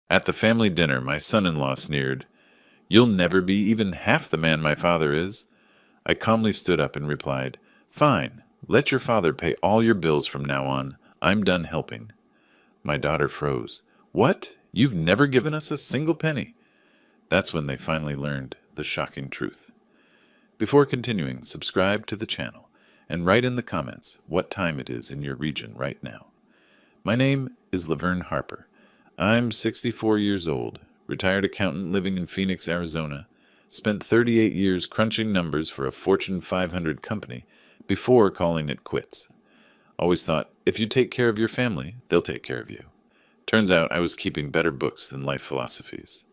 At the family dinner, my son-in-law sneered, "You'll never be even half the man my father is." I calmly stood up and replied, "Fine, let your father pay all your bills from now on. I'm done helping." My daughter froze. "What? You've never given us a single penny?" That's when they finally learned the shocking truth. Before continuing, subscribe to the channel and write in the comments what time it is in your region right now. My name is Laverne Harper. I'm 64 years old, retired accountant living in Phoenix, Arizona. Spent 38 years crunching numbers for a Fortune 500 company before calling it quits. Always thought, if you take care of your family, they'll take care of you. Turns out I was keeping better books than life philosophies.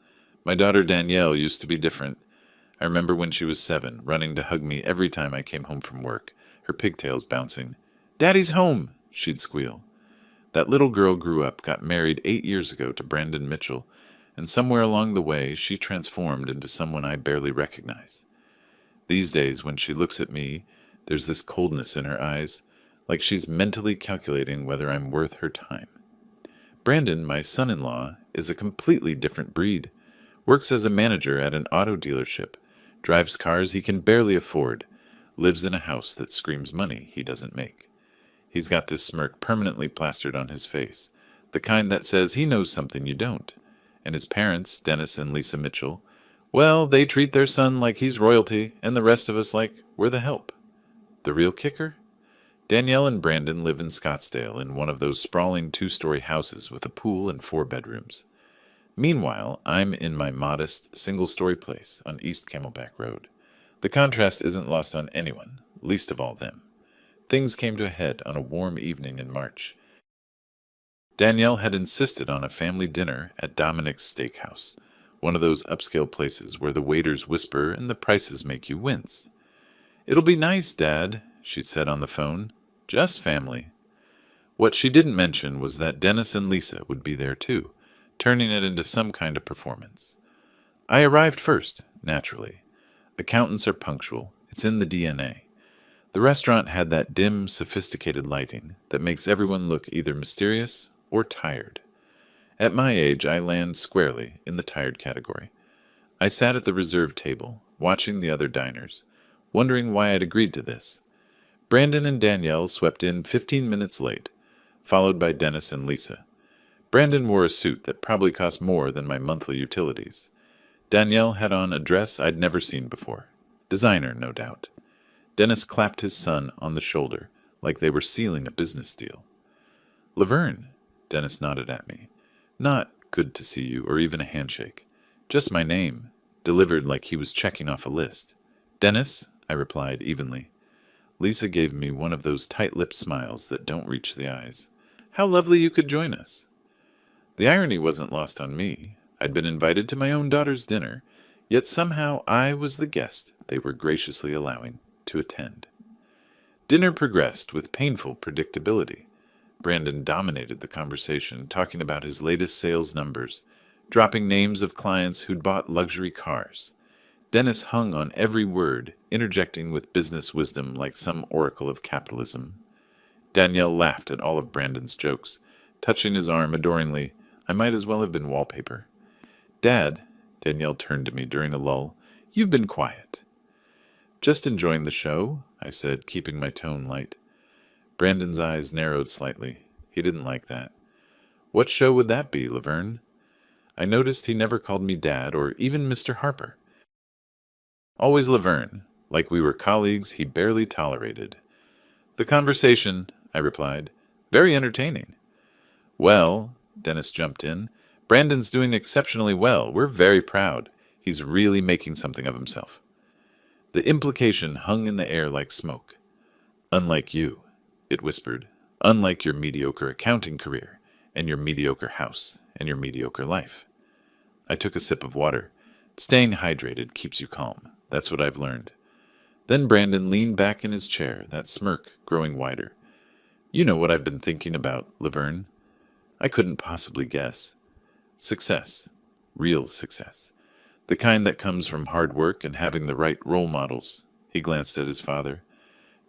My daughter Danielle used to be different. I remember when she was 7, running to hug me every time I came home from work, her pigtails bouncing. "Daddy's home!" she'd squeal. That little girl grew up, got married 8 years ago to Brandon Mitchell, and somewhere along the way she transformed into someone I barely recognize. These days, when she looks at me, there's this coldness in her eyes, like she's mentally calculating whether I'm worth her time. Brandon, my son-in-law, is a completely different breed. Works as a manager at an auto dealership, drives cars he can barely afford, lives in a house that screams money he doesn't make. He's got this smirk permanently plastered on his face, the kind that says he knows something you don't. And his parents, Dennis and Lisa Mitchell, well, they treat their son like he's royalty, and the rest of us like we're the help. The real kicker? Danielle and Brandon live in Scottsdale in one of those sprawling 2-story houses with a pool and 4 bedrooms. Meanwhile, I'm in my modest, single-story place on East Camelback Road. The contrast isn't lost on anyone, least of all them. Things came to a head on a warm evening in March. Danielle had insisted on a family dinner at Dominic's Steakhouse, one of those upscale places where the waiters whisper and the prices make you wince. "It'll be nice, Dad," she'd said on the phone. "Just family." What she didn't mention was that Dennis and Lisa would be there too, turning it into some kind of performance. I arrived first, naturally. Accountants are punctual. It's in the DNA. The restaurant had that dim, sophisticated lighting that makes everyone look either mysterious or tired. At my age, I land squarely in the tired category. I sat at the reserved table, watching the other diners, wondering why I'd agreed to this. Brandon and Danielle swept in 15 minutes late, followed by Dennis and Lisa. Brandon wore a suit that probably cost more than my monthly utilities. Danielle had on a dress I'd never seen before. Designer, no doubt. Dennis clapped his son on the shoulder, like they were sealing a business deal. "Laverne," Dennis nodded at me. Not "good to see you" or even a handshake. Just my name, delivered like he was checking off a list. "Dennis," I replied evenly. Lisa gave me one of those tight-lipped smiles that don't reach the eyes. "How lovely you could join us." The irony wasn't lost on me. I'd been invited to my own daughter's dinner, yet somehow I was the guest they were graciously allowing to attend. Dinner progressed with painful predictability. Brandon dominated the conversation, talking about his latest sales numbers, dropping names of clients who'd bought luxury cars. Dennis hung on every word, interjecting with business wisdom like some oracle of capitalism. Danielle laughed at all of Brandon's jokes, touching his arm adoringly. I might as well have been wallpaper. "Dad," Danielle turned to me during a lull, "you've been quiet." "Just enjoying the show," I said, keeping my tone light. Brandon's eyes narrowed slightly. He didn't like that. "What show would that be, Laverne?" I noticed he never called me Dad or even Mr. Harper. Always Laverne, like we were colleagues he barely tolerated. "The conversation," I replied. "Very entertaining." "Well," Dennis jumped in, "Brandon's doing exceptionally well. We're very proud. He's really making something of himself." The implication hung in the air like smoke. "Unlike you," it whispered. "Unlike your mediocre accounting career, and your mediocre house, and your mediocre life." I took a sip of water. Staying hydrated keeps you calm. That's what I've learned. Then Brandon leaned back in his chair, that smirk growing wider. "You know what I've been thinking about, Laverne." I couldn't possibly guess. Success. Real success. The kind that comes from hard work and having the right role models. He glanced at his father.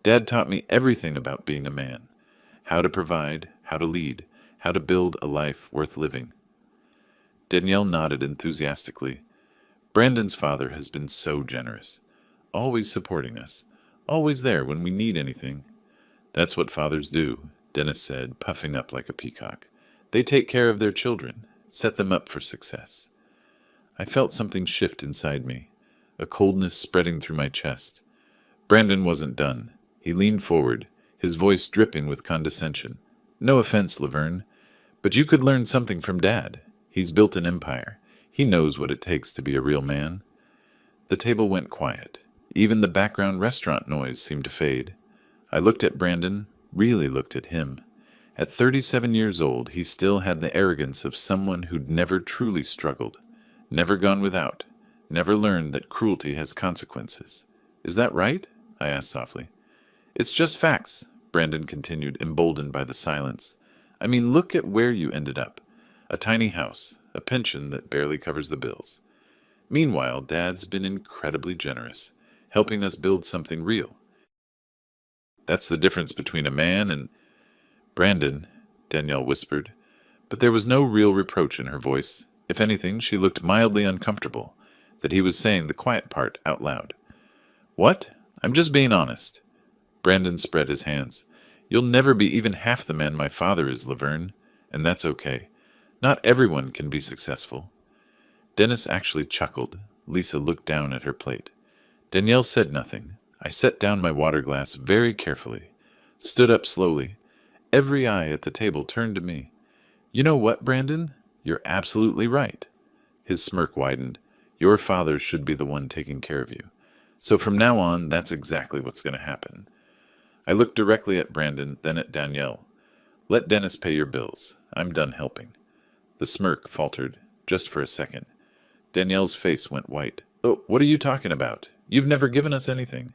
"Dad taught me everything about being a man. How to provide, how to lead, how to build a life worth living." Danielle nodded enthusiastically. Brandon's father has been so generous, always supporting us, always there when we need anything. That's what fathers do, Dennis said, puffing up like a peacock. They take care of their children, set them up for success. I felt something shift inside me, a coldness spreading through my chest. Brandon wasn't done. He leaned forward, his voice dripping with condescension. No offense, Laverne, but you could learn something from Dad. He's built an empire. He knows what it takes to be a real man. The table went quiet. Even the background restaurant noise seemed to fade. I looked at Brandon, really looked at him. At 37 years old, he still had the arrogance of someone who'd never truly struggled, never gone without, never learned that cruelty has consequences. Is that right? I asked softly. It's just facts, Brandon continued, emboldened by the silence. I mean, look at where you ended up. A tiny house, a pension that barely covers the bills. Meanwhile, Dad's been incredibly generous, helping us build something real. That's the difference between a man and... Brandon, Danielle whispered, but there was no real reproach in her voice. If anything, she looked mildly uncomfortable, that he was saying the quiet part out loud. What? I'm just being honest. Brandon spread his hands. You'll never be even half the man my father is, Laverne, and that's okay. Not everyone can be successful. Dennis actually chuckled. Lisa looked down at her plate. Danielle said nothing. I set down my water glass very carefully, stood up slowly. Every eye at the table turned to me. You know what, Brandon? You're absolutely right. His smirk widened. Your father should be the one taking care of you. So from now on, that's exactly what's going to happen. I looked directly at Brandon, then at Danielle. Let Dennis pay your bills. I'm done helping. The smirk faltered, just for a second. Danielle's face went white. Oh, what are you talking about? You've never given us anything.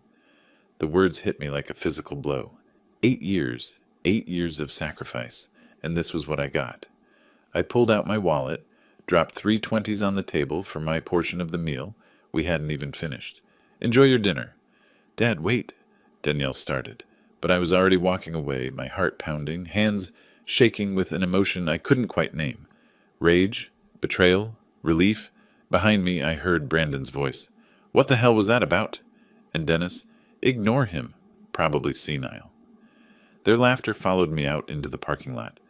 The words hit me like a physical blow. 8 years. 8 years of sacrifice, and this was what I got. I pulled out my wallet, dropped 3 20s on the table for my portion of the meal. We hadn't even finished. Enjoy your dinner. Dad, wait, Danielle started, but I was already walking away, my heart pounding, hands shaking with an emotion I couldn't quite name. Rage, betrayal, relief. Behind me, I heard Brandon's voice. What the hell was that about? And Dennis, ignore him, probably senile. Their laughter followed me out into the parking lot.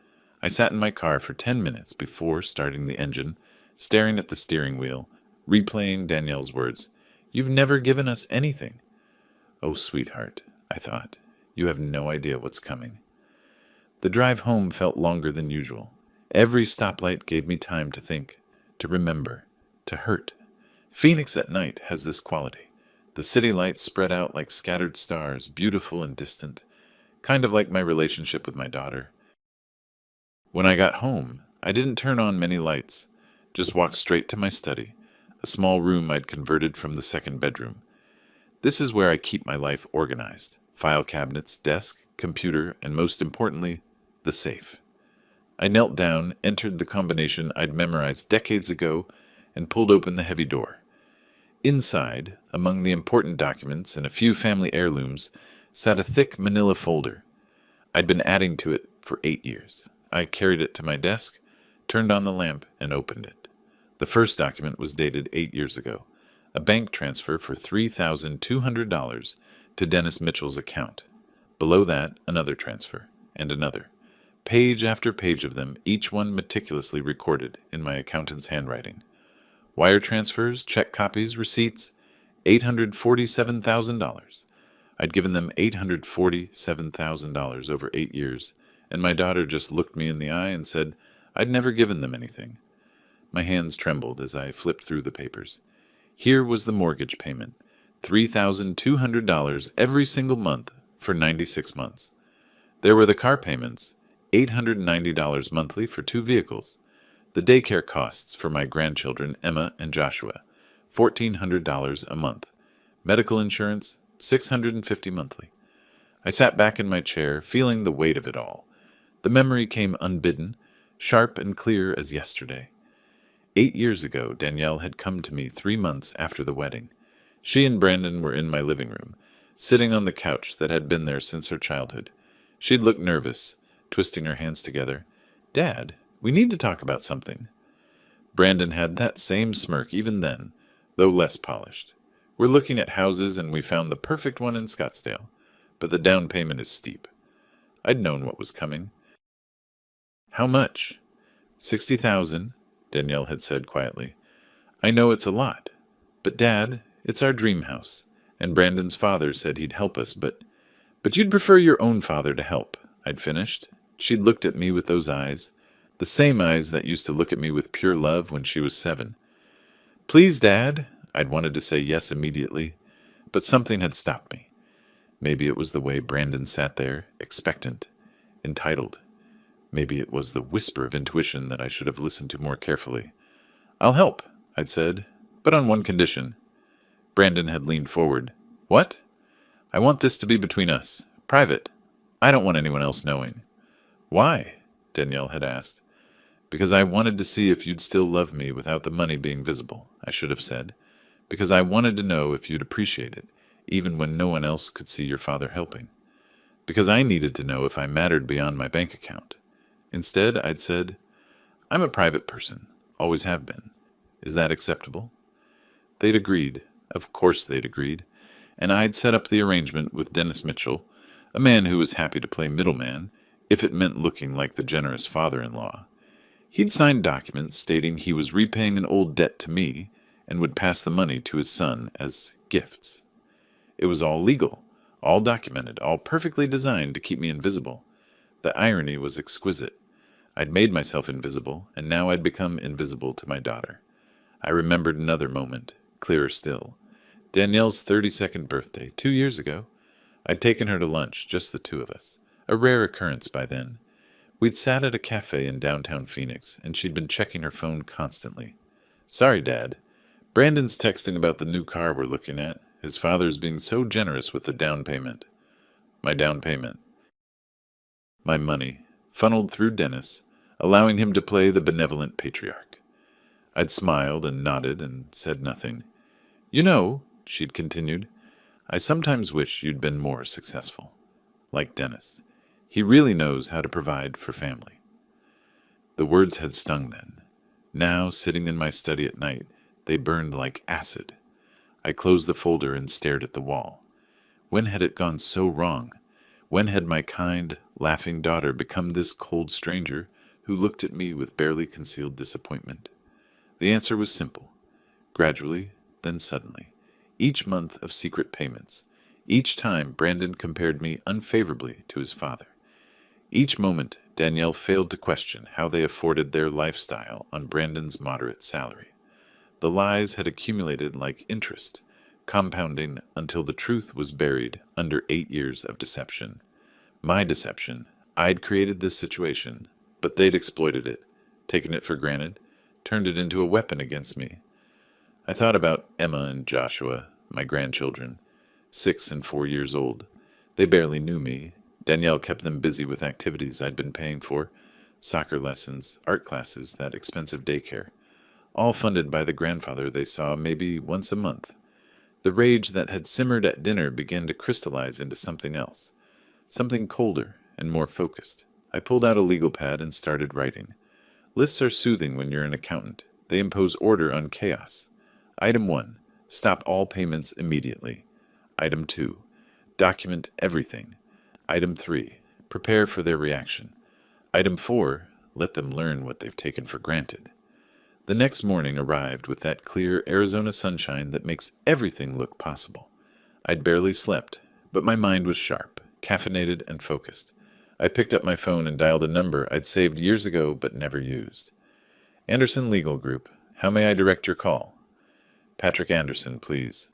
I sat in my car for 10 minutes before starting the engine, staring at the steering wheel, replaying Danielle's words. You've never given us anything. Oh, sweetheart, I thought. You have no idea what's coming. The drive home felt longer than usual. Every stoplight gave me time to think, to remember, to hurt. Phoenix at night has this quality. The city lights spread out like scattered stars, beautiful and distant. Kind of like my relationship with my daughter. When I got home, I didn't turn on many lights, just walked straight to my study, a small room I'd converted from the second bedroom. This is where I keep my life organized. File cabinets, desk, computer, and most importantly, the safe. I knelt down, entered the combination I'd memorized decades ago, and pulled open the heavy door. Inside, among the important documents and a few family heirlooms, sat a thick manila folder. I'd been adding to it for 8 years. I carried it to my desk, turned on the lamp, and opened it. The first document was dated 8 years ago, a bank transfer for $3,200 to Dennis Mitchell's account. Below that, another transfer, and another. Page after page of them, each one meticulously recorded in my accountant's handwriting. Wire transfers, check copies, receipts, $847,000. I'd given them $847,000 over 8 years, and my daughter just looked me in the eye and said I'd never given them anything. My hands trembled as I flipped through the papers. Here was the mortgage payment, $3,200 every single month for 96 months. There were the car payments, $890 monthly for 2 vehicles. The daycare costs for my grandchildren, Emma and Joshua, $1,400 a month. Medical insurance, $650 monthly. I sat back in my chair, feeling the weight of it all. The memory came unbidden, sharp and clear as yesterday. 8 years ago, Danielle had come to me 3 months after the wedding. She and Brandon were in my living room, sitting on the couch that had been there since her childhood. She'd looked nervous, twisting her hands together. Dad, we need to talk about something. Brandon had that same smirk even then, though less polished. We're looking at houses and we found the perfect one in Scottsdale, but the down payment is steep. I'd known what was coming. How much? 60,000, Danielle had said quietly. I know it's a lot, but Dad, it's our dream house, and Brandon's father said he'd help us, but you'd prefer your own father to help, I'd finished. She'd looked at me with those eyes, the same eyes that used to look at me with pure love when she was 7. Please, Dad, I'd wanted to say yes immediately, but something had stopped me. Maybe it was the way Brandon sat there, expectant, entitled. Maybe it was the whisper of intuition that I should have listened to more carefully. I'll help, I'd said, but on one condition. Brandon had leaned forward. What? I want this to be between us. Private. I don't want anyone else knowing. Why? Danielle had asked. Because I wanted to see if you'd still love me without the money being visible, I should have said. Because I wanted to know if you'd appreciate it, even when no one else could see your father helping. Because I needed to know if I mattered beyond my bank account. Instead, I'd said, I'm a private person, always have been. Is that acceptable? They'd agreed. Of course they'd agreed. And I'd set up the arrangement with Dennis Mitchell, a man who was happy to play middleman, if it meant looking like the generous father-in-law. He'd signed documents stating he was repaying an old debt to me and would pass the money to his son as gifts. It was all legal, all documented, all perfectly designed to keep me invisible. The irony was exquisite. I'd made myself invisible, and now I'd become invisible to my daughter. I remembered another moment, clearer still. Danielle's 32nd birthday, 2 years ago. I'd taken her to lunch, just the two of us. A rare occurrence by then. We'd sat at a cafe in downtown Phoenix, and she'd been checking her phone constantly. Sorry, Dad. Brandon's texting about the new car we're looking at. His father's being so generous with the down payment. My down payment. My money, funneled through Dennis, allowing him to play the benevolent patriarch. I'd smiled and nodded and said nothing. You know, she'd continued, I sometimes wish you'd been more successful. Like Dennis. He really knows how to provide for family. The words had stung then. Now, sitting in my study at night, they burned like acid. I closed the folder and stared at the wall. When had it gone so wrong? When had my kind, laughing daughter become this cold stranger who looked at me with barely concealed disappointment? The answer was simple. Gradually, then suddenly. Each month of secret payments. Each time Brandon compared me unfavorably to his father. Each moment, Danielle failed to question how they afforded their lifestyle on Brandon's moderate salary. The lies had accumulated like interest, compounding until the truth was buried under 8 years of deception. My deception. I'd created this situation, but they'd exploited it, taken it for granted, turned it into a weapon against me. I thought about Emma and Joshua, my grandchildren, 6 and 4 years old. They barely knew me. Danielle kept them busy with activities I'd been paying for, soccer lessons, art classes, that expensive daycare, all funded by the grandfather they saw maybe once a month. The rage that had simmered at dinner began to crystallize into something else, something colder and more focused. I pulled out a legal pad and started writing. Lists are soothing when you're an accountant. They impose order on chaos. Item 1. Stop all payments immediately. Item 2. Document everything. Item 3. Prepare for their reaction. Item 4. Let them learn what they've taken for granted. The next morning arrived with that clear Arizona sunshine that makes everything look possible. I'd barely slept, but my mind was sharp, caffeinated, and focused. I picked up my phone and dialed a number I'd saved years ago but never used. Anderson Legal Group. How may I direct your call? Patrick Anderson, please.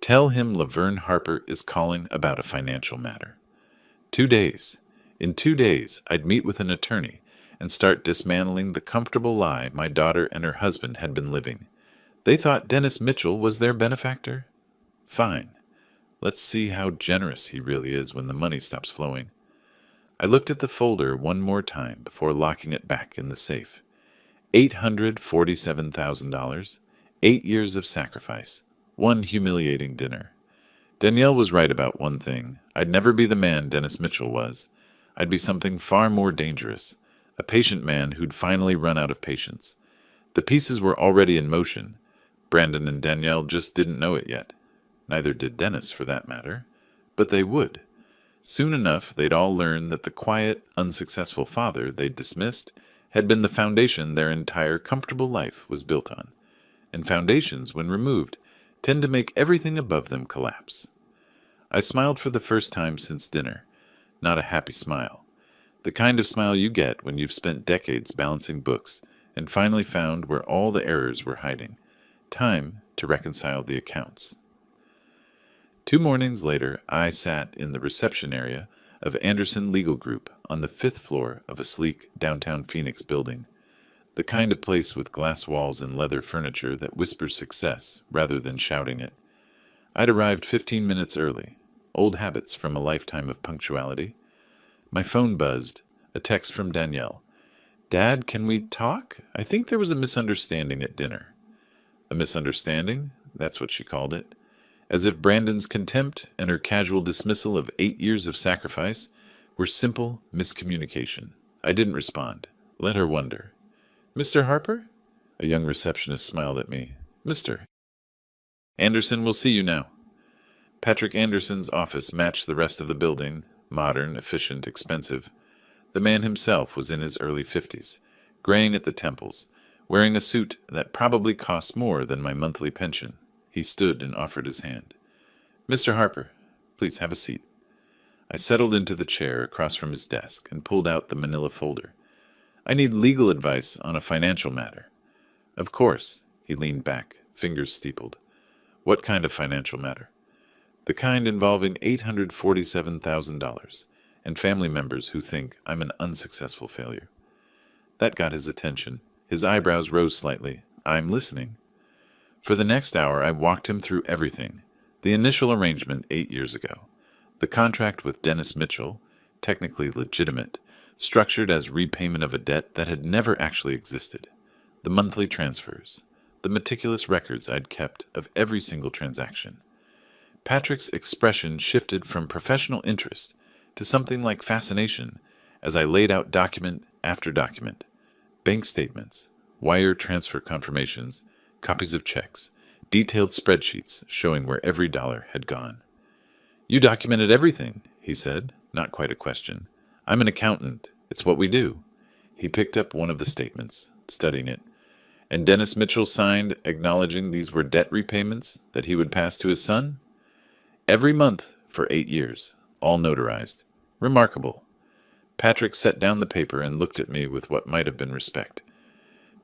Tell him Laverne Harper is calling about a financial matter. 2 days. In 2 days, I'd meet with an attorney and start dismantling the comfortable lie my daughter and her husband had been living. They thought Dennis Mitchell was their benefactor? Fine. Let's see how generous he really is when the money stops flowing. I looked at the folder one more time before locking it back in the safe. $847,000, 8 years of sacrifice, 1 humiliating dinner. Danielle was right about one thing. I'd never be the man Dennis Mitchell was. I'd be something far more dangerous, a patient man who'd finally run out of patience. The pieces were already in motion. Brandon and Danielle just didn't know it yet. Neither did Dennis, for that matter. But they would. Soon enough, they'd all learn that the quiet, unsuccessful father they'd dismissed had been the foundation their entire comfortable life was built on. And foundations, when removed, tend to make everything above them collapse. I smiled for the first time since dinner. Not a happy smile. The kind of smile you get when you've spent decades balancing books and finally found where all the errors were hiding. Time to reconcile the accounts. 2 mornings later, I sat in the reception area of Anderson Legal Group on the 5th floor of a sleek downtown Phoenix building, the kind of place with glass walls and leather furniture that whispers success rather than shouting it. I'd arrived 15 minutes early, old habits from a lifetime of punctuality. My phone buzzed, a text from Danielle. "Dad, can we talk? I think there was a misunderstanding at dinner." A misunderstanding? That's what she called it. As if Brandon's contempt and her casual dismissal of 8 years of sacrifice were simple miscommunication. I didn't respond. Let her wonder. "Mr. Harper?" A young receptionist smiled at me. "Mr. Anderson will see you now." Patrick Anderson's office matched the rest of the building, modern, efficient, expensive. The man himself was in his early 50s, graying at the temples, wearing a suit that probably cost more than my monthly pension. He stood and offered his hand. "Mr. Harper, please have a seat." I settled into the chair across from his desk and pulled out the manila folder. "I need legal advice on a financial matter." "Of course." He leaned back, fingers steepled. "What kind of financial matter?" "The kind involving $847,000 and family members who think I'm an unsuccessful failure." That got his attention. His eyebrows rose slightly. "I'm listening." For the next hour, I walked him through everything. The initial arrangement 8 years ago. The contract with Dennis Mitchell, technically legitimate, structured as repayment of a debt that had never actually existed. The monthly transfers. The meticulous records I'd kept of every single transaction. Patrick's expression shifted from professional interest to something like fascination as I laid out document after document. Bank statements, wire transfer confirmations, copies of checks, detailed spreadsheets showing where every dollar had gone. "You documented everything," he said, not quite a question. "I'm an accountant. It's what we do." He picked up one of the statements, studying it. "And Dennis Mitchell signed acknowledging these were debt repayments that he would pass to his son?" "Every month for 8 years, all notarized. Remarkable." Patrick set down the paper and looked at me with what might have been respect.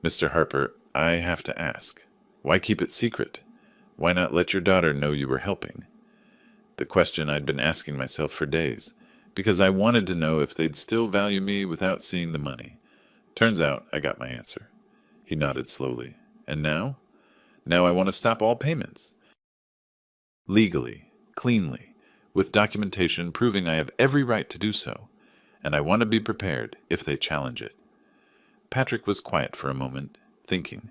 "Mr. Harper, I have to ask. Why keep it secret? Why not let your daughter know you were helping?" The question I'd been asking myself for days, because I wanted to know if they'd still value me without seeing the money. Turns out I got my answer. He nodded slowly. "And now?" "Now I want to stop all payments. Legally, cleanly, with documentation proving I have every right to do so, and I want to be prepared if they challenge it." Patrick was quiet for a moment, thinking.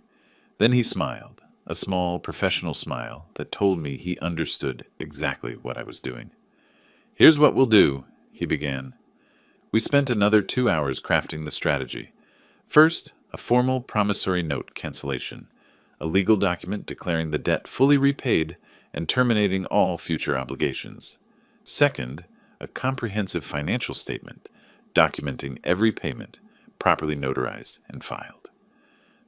Then he smiled, a small, professional smile that told me he understood exactly what I was doing. "Here's what we'll do," he began. We spent another 2 hours crafting the strategy. First, a formal promissory note cancellation, a legal document declaring the debt fully repaid and terminating all future obligations. Second, a comprehensive financial statement documenting every payment, properly notarized and filed.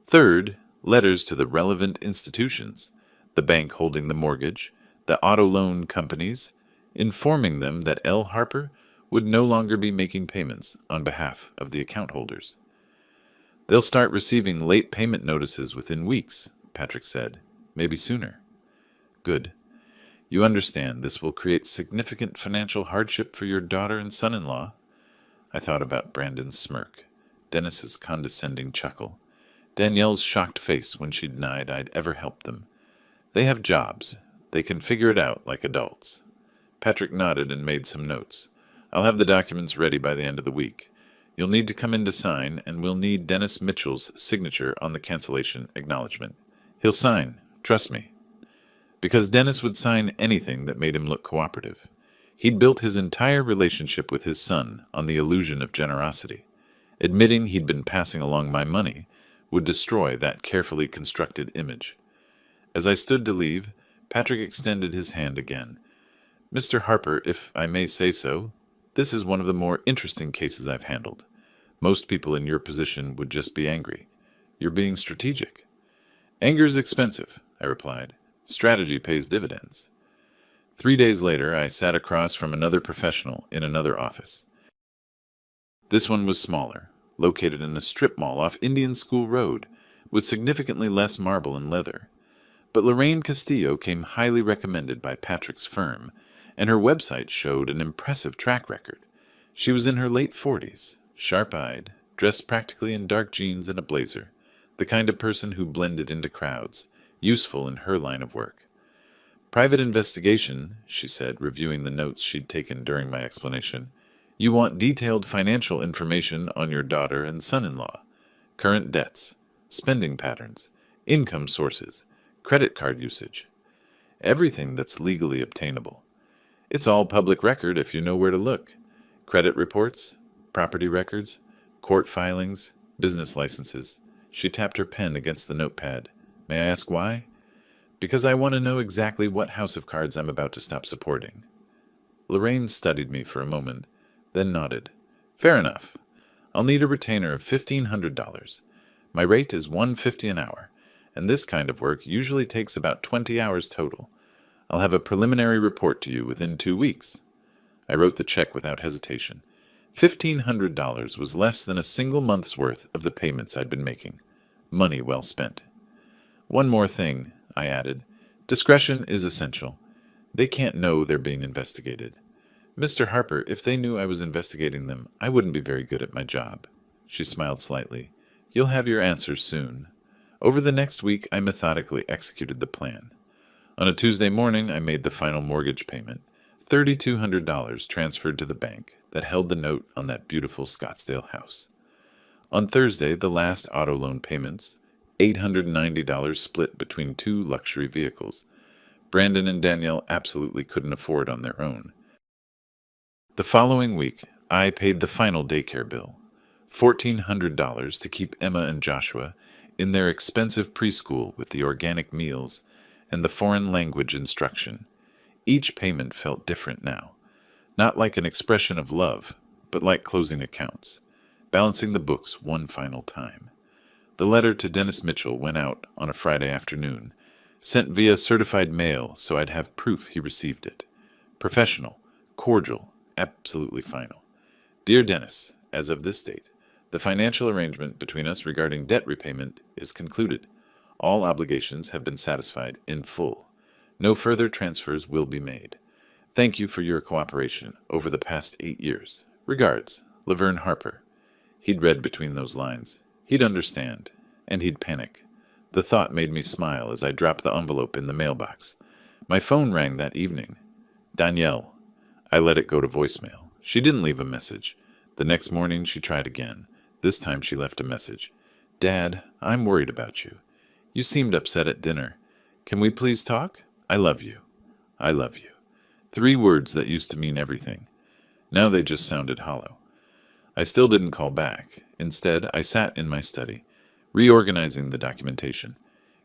Third, letters to the relevant institutions, the bank holding the mortgage, the auto loan companies, informing them that L. Harper would no longer be making payments on behalf of the account holders. "They'll start receiving late payment notices within weeks," Patrick said. "Maybe sooner." "Good. You understand this will create significant financial hardship for your daughter and son-in-law." I thought about Brandon's smirk, Dennis's condescending chuckle, Danielle's shocked face when she denied I'd ever helped them. They have jobs. They can figure it out like adults. Patrick nodded and made some notes. "I'll have the documents ready by the end of the week. You'll need to come in to sign, and we'll need Dennis Mitchell's signature on the cancellation acknowledgement. He'll sign, trust me." Because Dennis would sign anything that made him look cooperative. He'd built his entire relationship with his son on the illusion of generosity. Admitting he'd been passing along my money would destroy that carefully constructed image. As I stood to leave, Patrick extended his hand again. "Mr. Harper, if I may say so, this is one of the more interesting cases I've handled. Most people in your position would just be angry. You're being strategic." "Anger is expensive," I replied. "Strategy pays dividends." 3 days later, I sat across from another professional in another office. This one was smaller, located in a strip mall off Indian School Road, with significantly less marble and leather. But Lorraine Castillo came highly recommended by Patrick's firm, and her website showed an impressive track record. She was in her late 40s, sharp-eyed, dressed practically in dark jeans and a blazer, the kind of person who blended into crowds, useful in her line of work. "Private investigation," she said, reviewing the notes she'd taken during my explanation. "You want detailed financial information on your daughter and son-in-law, current debts, spending patterns, income sources, credit card usage, everything that's legally obtainable. It's all public record if you know where to look. Credit reports, property records, court filings, business licenses." She tapped her pen against the notepad. "May I ask why?" "Because I want to know exactly what house of cards I'm about to stop supporting." Lorraine studied me for a moment, then nodded. "Fair enough. I'll need a retainer of $1,500. My rate is $150 an hour, and this kind of work usually takes about 20 hours total. I'll have a preliminary report to you within 2 weeks." I wrote the check without hesitation. $1,500 was less than a single month's worth of the payments I'd been making. Money well spent. "One more thing," I added. "Discretion is essential. They can't know they're being investigated. Mr. Harper, if they knew I was investigating them, I wouldn't be very good at my job." She smiled slightly. "You'll have your answers soon." Over the next week, I methodically executed the plan. On a Tuesday morning, I made the final mortgage payment, $3,200 transferred to the bank that held the note on that beautiful Scottsdale house. On Thursday, the last auto loan payments, $890 split between 2 luxury vehicles. Brandon and Danielle absolutely couldn't afford on their own. The following week, I paid the final daycare bill, $1,400 to keep Emma and Joshua in their expensive preschool with the organic meals and the foreign language instruction. Each payment felt different now, not like an expression of love, but like closing accounts, balancing the books one final time. The letter to Dennis Mitchell went out on a Friday afternoon, sent via certified mail so I'd have proof he received it. Professional, cordial, absolutely final. "Dear Dennis, as of this date, the financial arrangement between us regarding debt repayment is concluded. All obligations have been satisfied in full. No further transfers will be made. Thank you for your cooperation over the past 8 years. Regards, Laverne Harper." He'd read between those lines. He'd understand, and he'd panic. The thought made me smile as I dropped the envelope in the mailbox. My phone rang that evening. Danielle. I let it go to voicemail. She didn't leave a message. The next morning she tried again. This time she left a message. "Dad, I'm worried about you. You seemed upset at dinner. Can we please talk? I love you. I love you." 3 words that used to mean everything. Now they just sounded hollow. I still didn't call back. Instead, I sat in my study, reorganizing the documentation,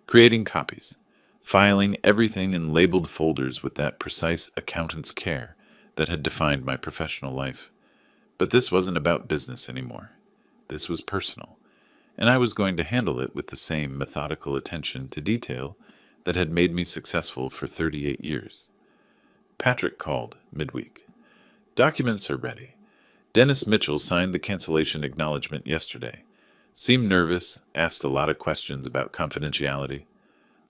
creating copies, filing everything in labeled folders with that precise accountant's care that had defined my professional life. But this wasn't about business anymore. This was personal, and I was going to handle it with the same methodical attention to detail that had made me successful for 38 years. Patrick called midweek. "Documents are ready. Dennis Mitchell signed the cancellation acknowledgement yesterday. Seemed nervous, asked a lot of questions about confidentiality."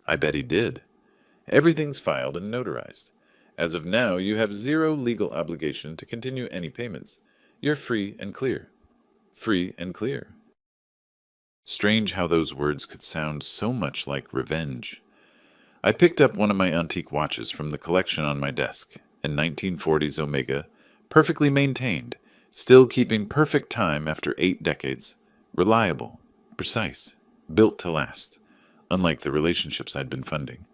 "I bet he did." "Everything's filed and notarized. As of now, you have 0 legal obligation to continue any payments. You're free and clear." Free and clear. Strange how those words could sound so much like revenge. I picked up one of my antique watches from the collection on my desk, a 1940s Omega, perfectly maintained, still keeping perfect time after 8 decades. Reliable, precise, built to last, unlike the relationships I'd been funding.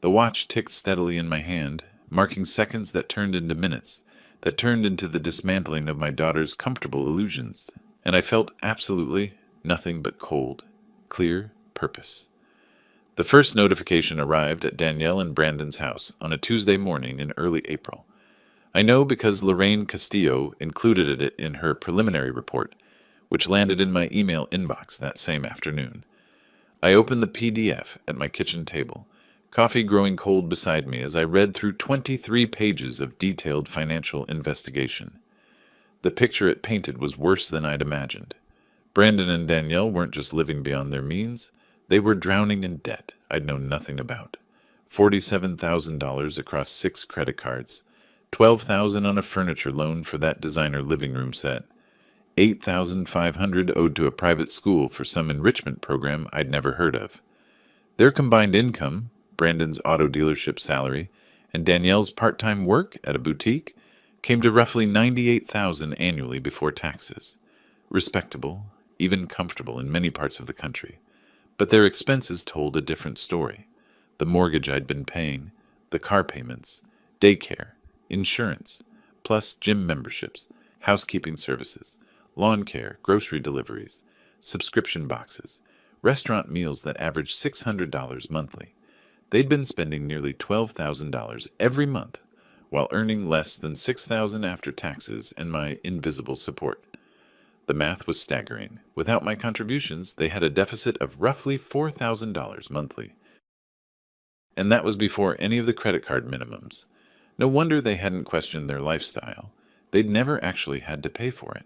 The watch ticked steadily in my hand, marking seconds that turned into minutes, that turned into the dismantling of my daughter's comfortable illusions, and I felt absolutely nothing but cold, clear purpose. The first notification arrived at Danielle and Brandon's house on a Tuesday morning in early April. I know because Lorraine Castillo included it in her preliminary report, which landed in my email inbox that same afternoon. I opened the PDF at my kitchen table, coffee growing cold beside me as I read through 23 pages of detailed financial investigation. The picture it painted was worse than I'd imagined. Brandon and Danielle weren't just living beyond their means, they were drowning in debt I'd known nothing about. $47,000 across 6 credit cards, $12,000 on a furniture loan for that designer living room set, $8,500 owed to a private school for some enrichment program I'd never heard of. Their combined income, Brandon's auto dealership salary, and Danielle's part-time work at a boutique, came to roughly $98,000 annually before taxes. Respectable, even comfortable in many parts of the country. But their expenses told a different story. The mortgage I'd been paying, the car payments, daycare, insurance, plus gym memberships, housekeeping services, lawn care, grocery deliveries, subscription boxes, restaurant meals that averaged $600 monthly. They'd been spending nearly $12,000 every month while earning less than $6,000 after taxes and my invisible support. The math was staggering. Without my contributions, they had a deficit of roughly $4,000 monthly. And that was before any of the credit card minimums. No wonder they hadn't questioned their lifestyle. They'd never actually had to pay for it.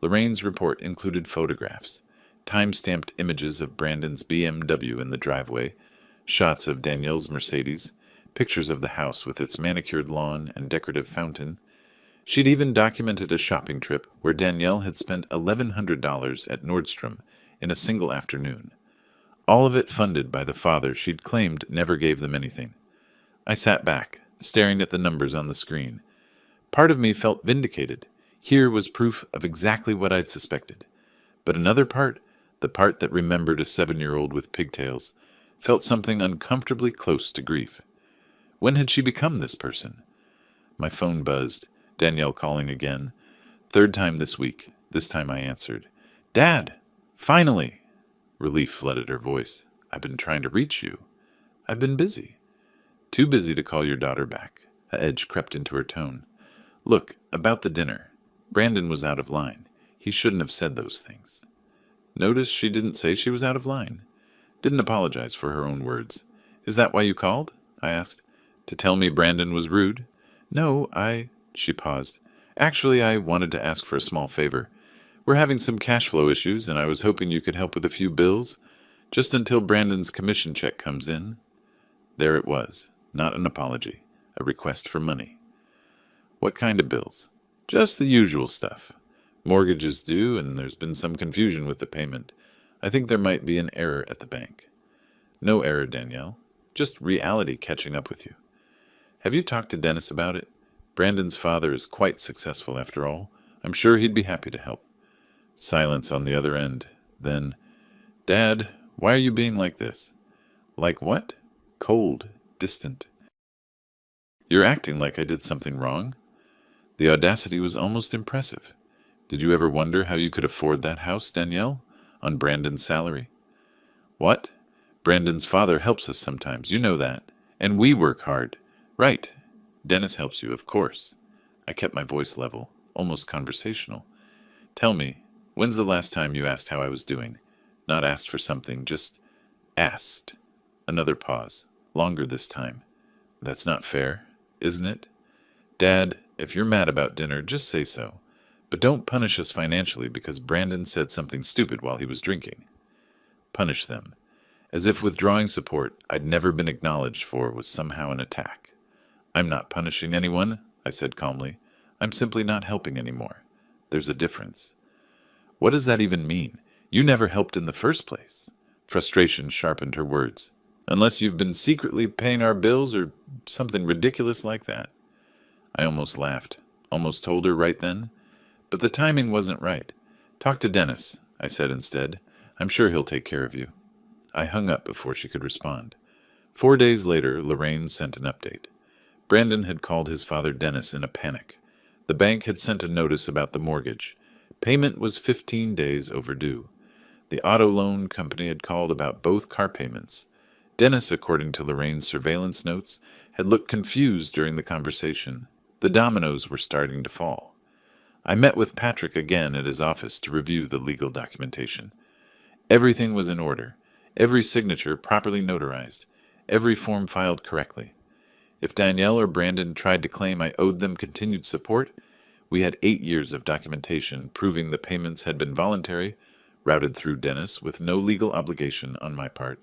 Lorraine's report included photographs, time-stamped images of Brandon's BMW in the driveway, shots of Danielle's Mercedes, pictures of the house with its manicured lawn and decorative fountain. She'd even documented a shopping trip where Danielle had spent $1,100 at Nordstrom in a single afternoon. All of it funded by the father she'd claimed never gave them anything. I sat back, staring at the numbers on the screen. Part of me felt vindicated. Here was proof of exactly what I'd suspected. But another part, the part that remembered a 7-year-old with pigtails, felt something uncomfortably close to grief. When had she become this person? My phone buzzed. Danielle calling again. Third time this week. This time I answered. "Dad! Finally!" Relief flooded her voice. "I've been trying to reach you." "I've been busy." "Too busy to call your daughter back." A edge crept into her tone. "Look, about the dinner. Brandon was out of line. He shouldn't have said those things." Notice she didn't say she was out of line. Didn't apologize for her own words. "Is that why you called?" I asked. "To tell me Brandon was rude?" "No, She paused. "Actually, I wanted to ask for a small favor. We're having some cash flow issues, and I was hoping you could help with a few bills, just until Brandon's commission check comes in." There it was. Not an apology. A request for money. "What kind of bills?" "Just the usual stuff. Mortgage is due, and there's been some confusion with the payment. I think there might be an error at the bank." "No error, Danielle. Just reality catching up with you." "Have you talked to Dennis about it? Brandon's father is quite successful after all. I'm sure he'd be happy to help." Silence on the other end. Then, "Dad, why are you being like this?" "Like what?" "Cold, distant." "You're acting like I did something wrong." The audacity was almost impressive. "Did you ever wonder how you could afford that house, Danielle? On Brandon's salary?" "What? Brandon's father helps us sometimes, you know that. And we work hard." "Right. Dennis helps you, of course." I kept my voice level, almost conversational. "Tell me, when's the last time you asked how I was doing? Not asked for something, just asked." Another pause, longer this time. "That's not fair, isn't it? Dad, if you're mad about dinner, just say so. But don't punish us financially because Brandon said something stupid while he was drinking." Punish them. As if withdrawing support I'd never been acknowledged for was somehow an attack. "I'm not punishing anyone," I said calmly. "I'm simply not helping anymore. There's a difference." "What does that even mean? You never helped in the first place." Frustration sharpened her words. "Unless you've been secretly paying our bills or something ridiculous like that." I almost laughed, almost told her right then. But the timing wasn't right. "Talk to Dennis," I said instead. "I'm sure he'll take care of you." I hung up before she could respond. 4 days later, Lorraine sent an update. Brandon had called his father Dennis in a panic. The bank had sent a notice about the mortgage. Payment was 15 days overdue. The auto loan company had called about both car payments. Dennis, according to Lorraine's surveillance notes, had looked confused during the conversation. The dominoes were starting to fall. I met with Patrick again at his office to review the legal documentation. Everything was in order, every signature properly notarized, every form filed correctly. If Danielle or Brandon tried to claim I owed them continued support, we had 8 years of documentation proving the payments had been voluntary, routed through Dennis with no legal obligation on my part.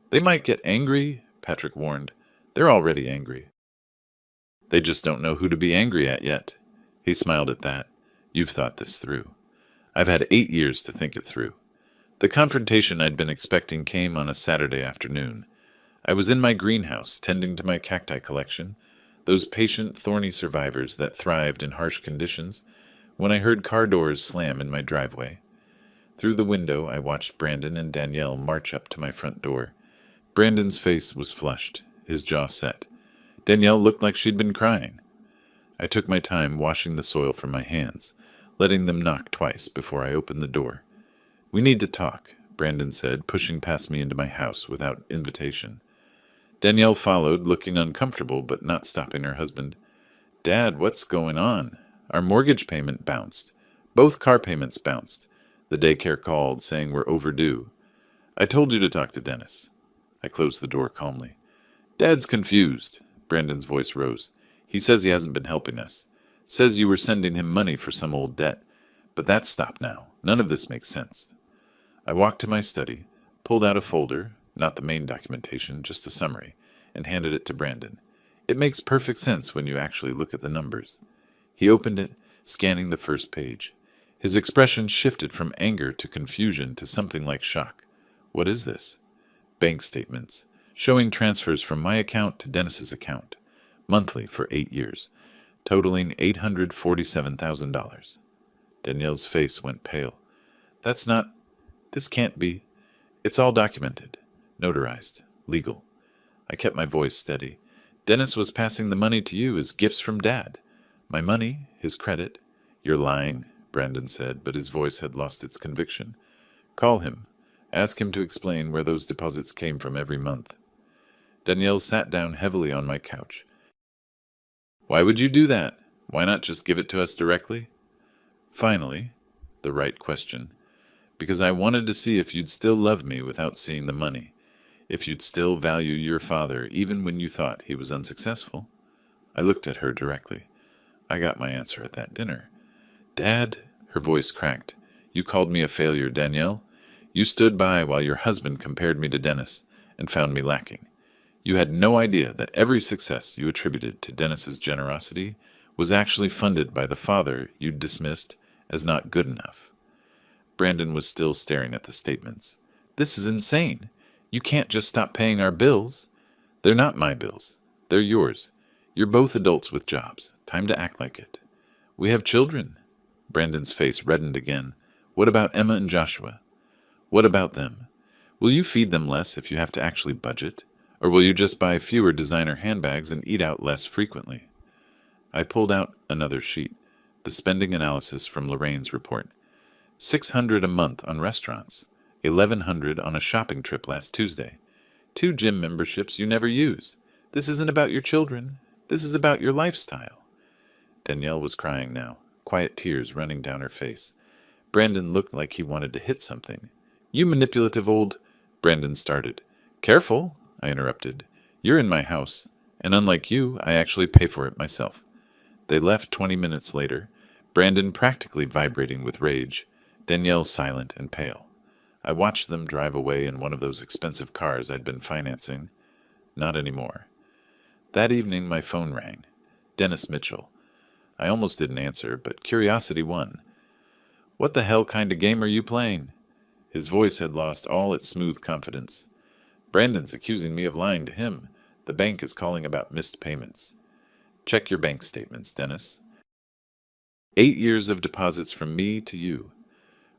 They might get angry, Patrick warned. They're already angry. They just don't know who to be angry at yet. He smiled at that. You've thought this through. I've had 8 years to think it through. The confrontation I'd been expecting came on a Saturday afternoon. I was in my greenhouse, tending to my cacti collection, those patient, thorny survivors that thrived in harsh conditions, when I heard car doors slam in my driveway. Through the window, I watched Brandon and Danielle march up to my front door. Brandon's face was flushed, his jaw set. Danielle looked like she'd been crying. I took my time washing the soil from my hands, letting them knock twice before I opened the door. We need to talk, Brandon said, pushing past me into my house without invitation. Danielle followed, looking uncomfortable but not stopping her husband. Dad, what's going on? Our mortgage payment bounced. Both car payments bounced. The daycare called, saying we're overdue. I told you to talk to Dennis. I closed the door calmly. Dad's confused. Brandon's voice rose. He says he hasn't been helping us. Says you were sending him money for some old debt. But that's stopped now. None of this makes sense. I walked to my study, pulled out a folder, not the main documentation, just a summary, and handed it to Brandon. It makes perfect sense when you actually look at the numbers. He opened it, scanning the first page. His expression shifted from anger to confusion to something like shock. What is this? Bank statements, showing transfers from my account to Dennis's account, monthly for 8 years, totaling $847,000. Danielle's face went pale. This can't be. It's all documented, notarized, legal. I kept my voice steady. Dennis was passing the money to you as gifts from Dad. My money, his credit. You're lying, Brandon said, but his voice had lost its conviction. Call him. Ask him to explain where those deposits came from every month. Danielle sat down heavily on my couch. Why would you do that? Why not just give it to us directly? Finally, the right question. Because I wanted to see if you'd still love me without seeing the money, if you'd still value your father even when you thought he was unsuccessful. I looked at her directly. I got my answer at that dinner. Dad, her voice cracked, you called me a failure, Danielle. You stood by while your husband compared me to Dennis and found me lacking. You had no idea that every success you attributed to Dennis's generosity was actually funded by the father you'd dismissed as not good enough. Brandon was still staring at the statements. This is insane. You can't just stop paying our bills. They're not my bills. They're yours. You're both adults with jobs. Time to act like it. We have children. Brandon's face reddened again. What about Emma and Joshua? What about them? Will you feed them less if you have to actually budget? Or will you just buy fewer designer handbags and eat out less frequently? I pulled out another sheet, the spending analysis from Lorraine's report. $600 a month on restaurants, $1,100 on a shopping trip last Tuesday, 2 gym memberships you never use. This isn't about your children. This is about your lifestyle. Danielle was crying now, quiet tears running down her face. Brandon looked like he wanted to hit something. You manipulative old... Brandon started. Careful, I interrupted. You're in my house, and unlike you, I actually pay for it myself. They left 20 minutes later, Brandon practically vibrating with rage, Danielle silent and pale. I watched them drive away in one of those expensive cars I'd been financing. Not anymore. That evening my phone rang. Dennis Mitchell. I almost didn't answer, but curiosity won. What the hell kind of game are you playing? His voice had lost all its smooth confidence. Brandon's accusing me of lying to him. The bank is calling about missed payments. Check your bank statements, Dennis. 8 years of deposits from me to you.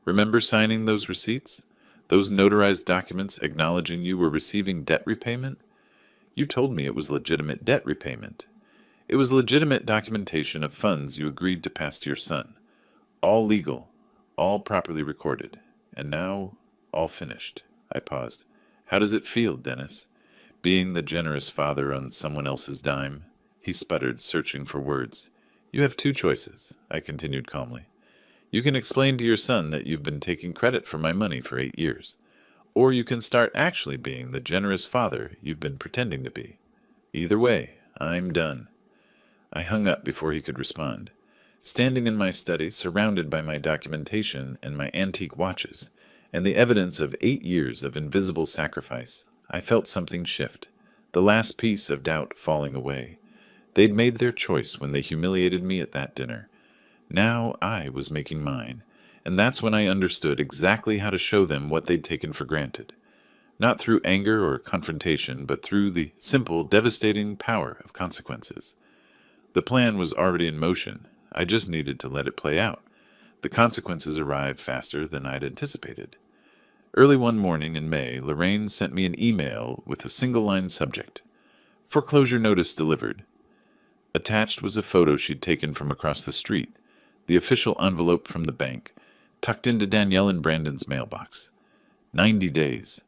Remember signing those receipts? Those notarized documents acknowledging you were receiving debt repayment? You told me it was legitimate debt repayment. It was legitimate documentation of funds you agreed to pass to your son. All legal, all properly recorded. And now, all finished. I paused. How does it feel, Dennis? Being the generous father on someone else's dime? He sputtered, searching for words. You have two choices, I continued calmly. You can explain to your son that you've been taking credit for my money for 8 years. Or you can start actually being the generous father you've been pretending to be. Either way, I'm done. I hung up before he could respond. Standing in my study, surrounded by my documentation and my antique watches, and the evidence of 8 years of invisible sacrifice, I felt something shift, the last piece of doubt falling away. They'd made their choice when they humiliated me at that dinner. Now I was making mine, and that's when I understood exactly how to show them what they'd taken for granted. Not through anger or confrontation, but through the simple, devastating power of consequences. The plan was already in motion. I just needed to let it play out. The consequences arrived faster than I'd anticipated. Early one morning in May, Lorraine sent me an email with a single-line subject. Foreclosure notice delivered. Attached was a photo she'd taken from across the street, the official envelope from the bank, tucked into Danielle and Brandon's mailbox. 90 days.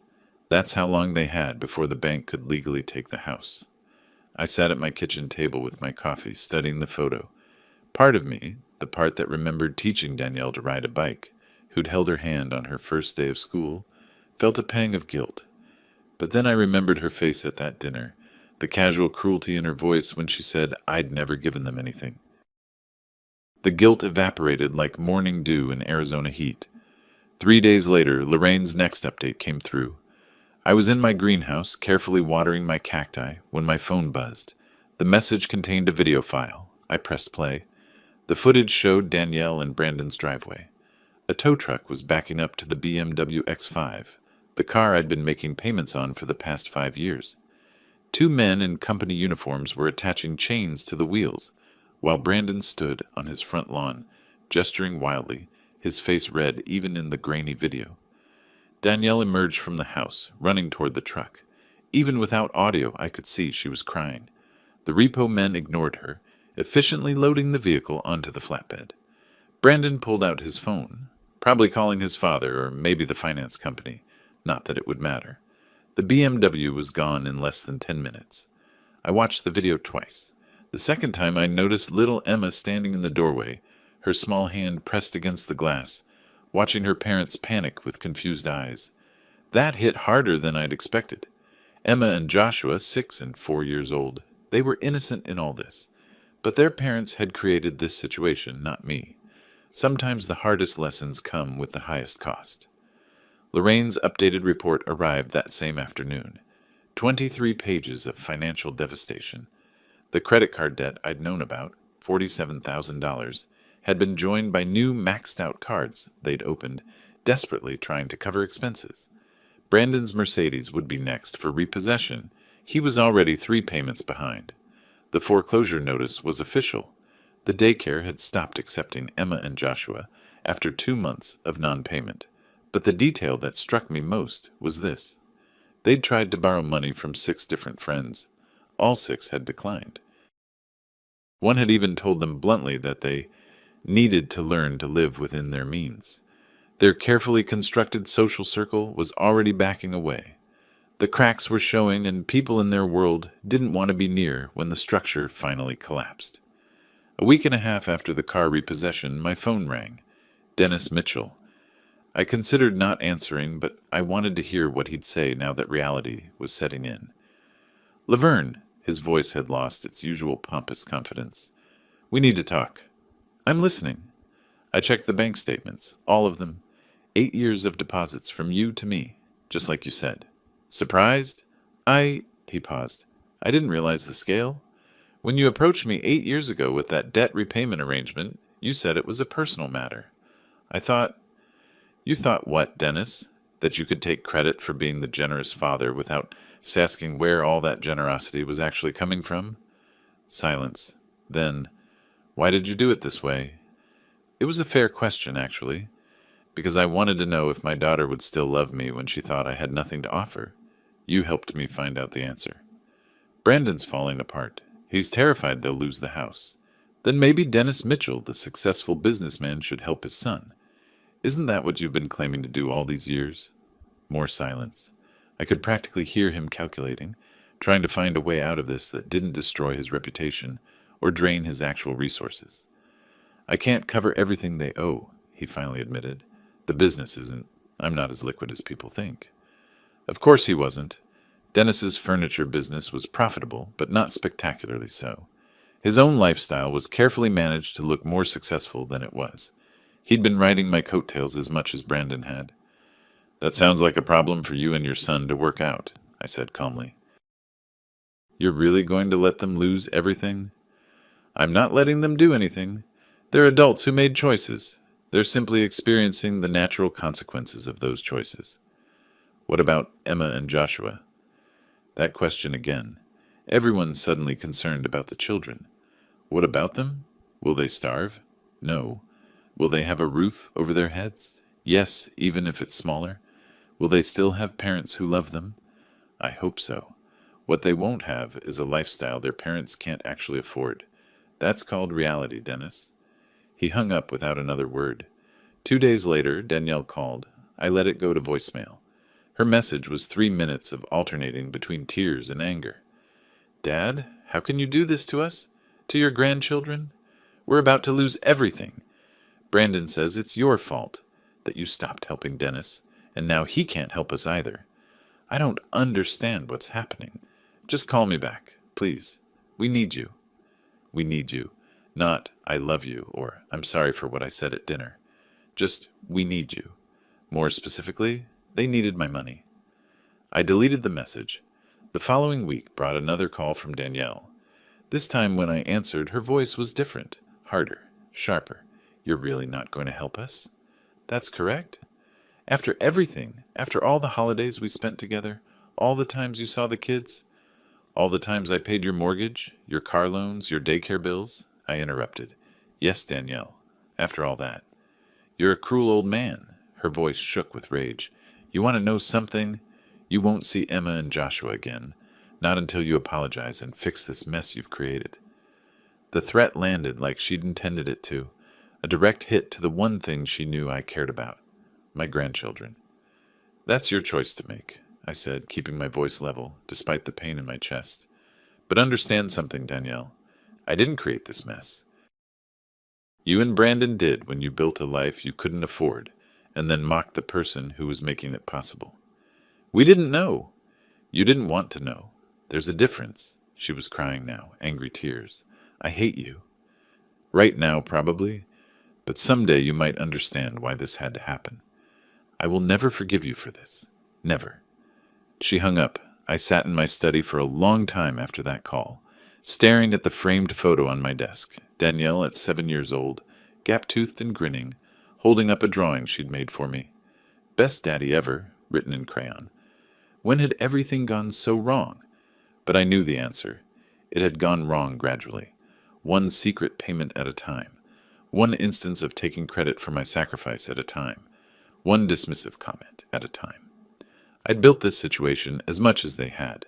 That's how long they had before the bank could legally take the house. I sat at my kitchen table with my coffee, studying the photo. Part of me, the part that remembered teaching Danielle to ride a bike, who'd held her hand on her first day of school, felt a pang of guilt. But then I remembered her face at that dinner, the casual cruelty in her voice when she said I'd never given them anything. The guilt evaporated like morning dew in Arizona heat. 3 days later, Lorraine's next update came through. I was in my greenhouse, carefully watering my cacti, when my phone buzzed. The message contained a video file. I pressed play. The footage showed Danielle and Brandon's driveway. A tow truck was backing up to the BMW X5, the car I'd been making payments on for the past 5 years. 2 men in company uniforms were attaching chains to the wheels, while Brandon stood on his front lawn, gesturing wildly, his face red even in the grainy video. Danielle emerged from the house, running toward the truck. Even without audio, I could see she was crying. The repo men ignored her, efficiently loading the vehicle onto the flatbed. Brandon pulled out his phone, probably calling his father or maybe the finance company. Not that it would matter. The BMW was gone in less than 10 minutes. I watched the video twice. The second time I noticed little Emma standing in the doorway, her small hand pressed against the glass, watching her parents panic with confused eyes. That hit harder than I'd expected. Emma and Joshua, 6 and 4 years old, they were innocent in all this. But their parents had created this situation, not me. Sometimes the hardest lessons come with the highest cost. Lorraine's updated report arrived that same afternoon. 23 pages of financial devastation. The credit card debt I'd known about, $47,000, had been joined by new maxed-out cards they'd opened, desperately trying to cover expenses. Brandon's Mercedes would be next for repossession. He was already 3 payments behind. The foreclosure notice was official. The daycare had stopped accepting Emma and Joshua after 2 months of non-payment. But the detail that struck me most was this. They'd tried to borrow money from 6 different friends. All 6 had declined. One had even told them bluntly that they needed to learn to live within their means. Their carefully constructed social circle was already backing away. The cracks were showing, and people in their world didn't want to be near when the structure finally collapsed. A week and a half after the car repossession, my phone rang. Dennis Mitchell. I considered not answering, but I wanted to hear what he'd say now that reality was setting in. Laverne, his voice had lost its usual pompous confidence. We need to talk. I'm listening. I checked the bank statements, all of them. 8 years of deposits from you to me, just like you said. Surprised? He paused. I didn't realize the scale. When you approached me 8 years ago with that debt repayment arrangement, you said it was a personal matter. You thought what, Dennis? That you could take credit for being the generous father without asking where all that generosity was actually coming from? Silence. Then, why did you do it this way? It was a fair question, actually, because I wanted to know if my daughter would still love me when she thought I had nothing to offer. You helped me find out the answer. Brandon's falling apart. He's terrified they'll lose the house. Then maybe Dennis Mitchell, the successful businessman, should help his son. Isn't that what you've been claiming to do all these years? More silence. I could practically hear him calculating, trying to find a way out of this that didn't destroy his reputation or drain his actual resources. I can't cover everything they owe, he finally admitted. The business isn't. I'm not as liquid as people think. Of course he wasn't. Dennis's furniture business was profitable, but not spectacularly so. His own lifestyle was carefully managed to look more successful than it was. He'd been riding my coattails as much as Brandon had. That sounds like a problem for you and your son to work out, I said calmly. You're really going to let them lose everything? I'm not letting them do anything. They're adults who made choices. They're simply experiencing the natural consequences of those choices. What about Emma and Joshua? That question again. Everyone's suddenly concerned about the children. What about them? Will they starve? No. Will they have a roof over their heads? Yes, even if it's smaller. Will they still have parents who love them? I hope so. What they won't have is a lifestyle their parents can't actually afford. That's called reality, Dennis. He hung up without another word. 2 days later, Danielle called. I let it go to voicemail. Her message was 3 minutes of alternating between tears and anger. Dad, how can you do this to us? To your grandchildren? We're about to lose everything. Brandon says it's your fault that you stopped helping Dennis, and now he can't help us either. I don't understand what's happening. Just call me back, please. We need you. We need you. Not, I love you, or I'm sorry for what I said at dinner. Just, we need you. More specifically, they needed my money. I deleted the message. The following week brought another call from Danielle. This time when I answered, her voice was different, harder, sharper. You're really not going to help us? That's correct. After everything, after all the holidays we spent together, all the times you saw the kids, all the times I paid your mortgage, your car loans, your daycare bills, I interrupted. Yes, Danielle, after all that. You're a cruel old man. Her voice shook with rage. You want to know something? You won't see Emma and Joshua again, not until you apologize and fix this mess you've created. The threat landed like she'd intended it to, a direct hit to the one thing she knew I cared about, my grandchildren. That's your choice to make, I said, keeping my voice level, despite the pain in my chest. But understand something, Danielle. I didn't create this mess. You and Brandon did when you built a life you couldn't afford, and then mocked the person who was making it possible. We didn't know. You didn't want to know. There's a difference. She was crying now, angry tears. I hate you. Right now, probably, but someday you might understand why this had to happen. I will never forgive you for this. Never. She hung up. I sat in my study for a long time after that call, staring at the framed photo on my desk. Danielle at 7 years old, gap-toothed and grinning, holding up a drawing she'd made for me. Best daddy ever, written in crayon. When had everything gone so wrong? But I knew the answer. It had gone wrong gradually, one secret payment at a time, one instance of taking credit for my sacrifice at a time, one dismissive comment at a time. I'd built this situation as much as they had.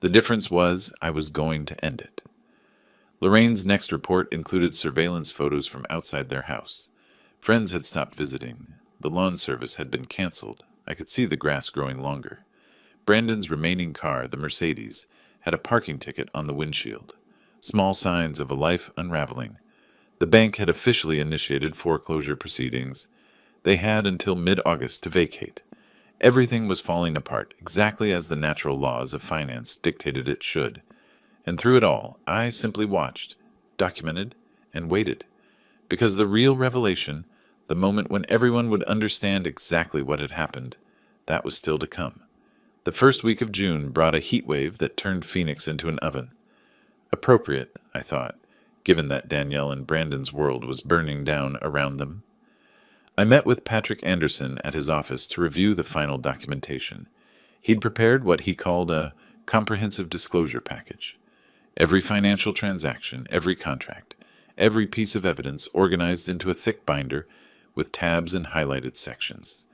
The difference was I was going to end it. Lorraine's next report included surveillance photos from outside their house. Friends had stopped visiting. The lawn service had been canceled. I could see the grass growing longer. Brandon's remaining car, the Mercedes, had a parking ticket on the windshield. Small signs of a life unraveling. The bank had officially initiated foreclosure proceedings. They had until mid-August to vacate. Everything was falling apart, exactly as the natural laws of finance dictated it should. And through it all, I simply watched, documented, and waited. Because the real revelation, the moment when everyone would understand exactly what had happened, that was still to come. The first week of June brought a heat wave that turned Phoenix into an oven. Appropriate, I thought, given that Danielle and Brandon's world was burning down around them. I met with Patrick Anderson at his office to review the final documentation. He'd prepared what he called a comprehensive disclosure package. Every financial transaction, every contract, every piece of evidence organized into a thick binder with tabs and highlighted sections.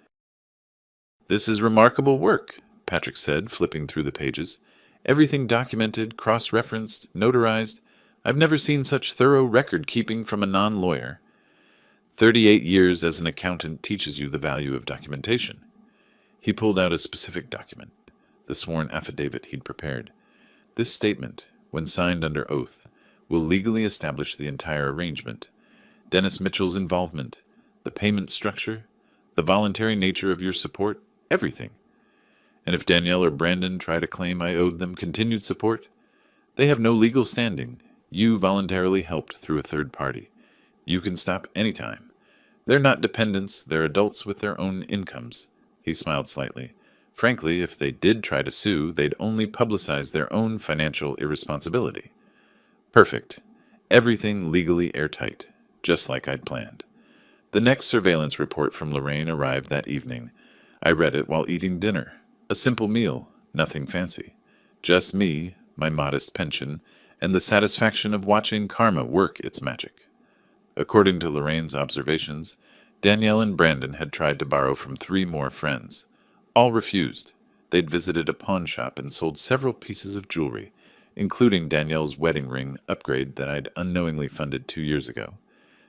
This is remarkable work, Patrick said, flipping through the pages. Everything documented, cross-referenced, notarized. I've never seen such thorough record-keeping from a non-lawyer. 38 years as an accountant teaches you the value of documentation. He pulled out a specific document, the sworn affidavit he'd prepared. This statement, when signed under oath, will legally establish the entire arrangement, Dennis Mitchell's involvement, the payment structure, the voluntary nature of your support, everything. And if Danielle or Brandon try to claim I owed them continued support, they have no legal standing. You voluntarily helped through a third party. You can stop anytime. They're not dependents, they're adults with their own incomes. He smiled slightly. Frankly, if they did try to sue, they'd only publicize their own financial irresponsibility. Perfect. Everything legally airtight, just like I'd planned. The next surveillance report from Lorraine arrived that evening. I read it while eating dinner. A simple meal, nothing fancy. Just me, my modest pension, and the satisfaction of watching karma work its magic. According to Lorraine's observations, Danielle and Brandon had tried to borrow from 3 more friends. All refused. They'd visited a pawn shop and sold several pieces of jewelry, including Danielle's wedding ring upgrade that I'd unknowingly funded 2 years ago.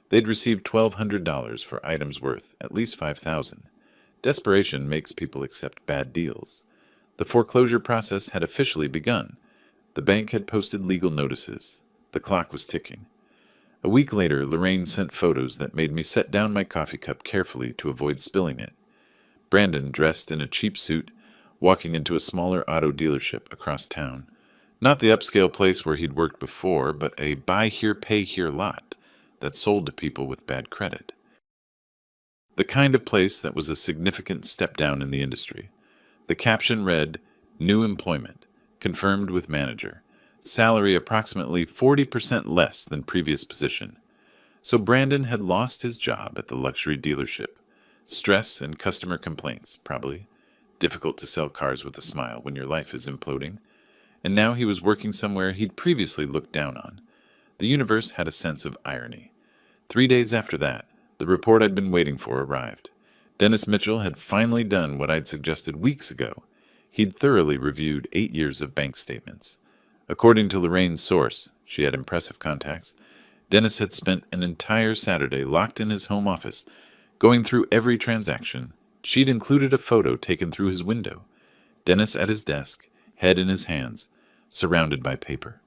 They'd received $1,200 for items worth at least $5,000. Desperation makes people accept bad deals. The foreclosure process had officially begun. The bank had posted legal notices. The clock was ticking. A week later, Lorraine sent photos that made me set down my coffee cup carefully to avoid spilling it. Brandon, dressed in a cheap suit, walking into a smaller auto dealership across town. Not the upscale place where he'd worked before, but a buy here, pay here lot that sold to people with bad credit. The kind of place that was a significant step down in the industry. The caption read, "New employment, confirmed with manager. Salary approximately 40% less than previous position." So Brandon had lost his job at the luxury dealership. Stress and customer complaints, probably. Difficult to sell cars with a smile when your life is imploding. And now he was working somewhere he'd previously looked down on. The universe had a sense of irony. 3 days after that, the report I'd been waiting for arrived. Dennis Mitchell had finally done what I'd suggested weeks ago. He'd thoroughly reviewed 8 years of bank statements. According to Lorraine's source, she had impressive contacts, Dennis had spent an entire Saturday locked in his home office, going through every transaction. She'd included a photo taken through his window. Dennis at his desk, head in his hands, surrounded by paper.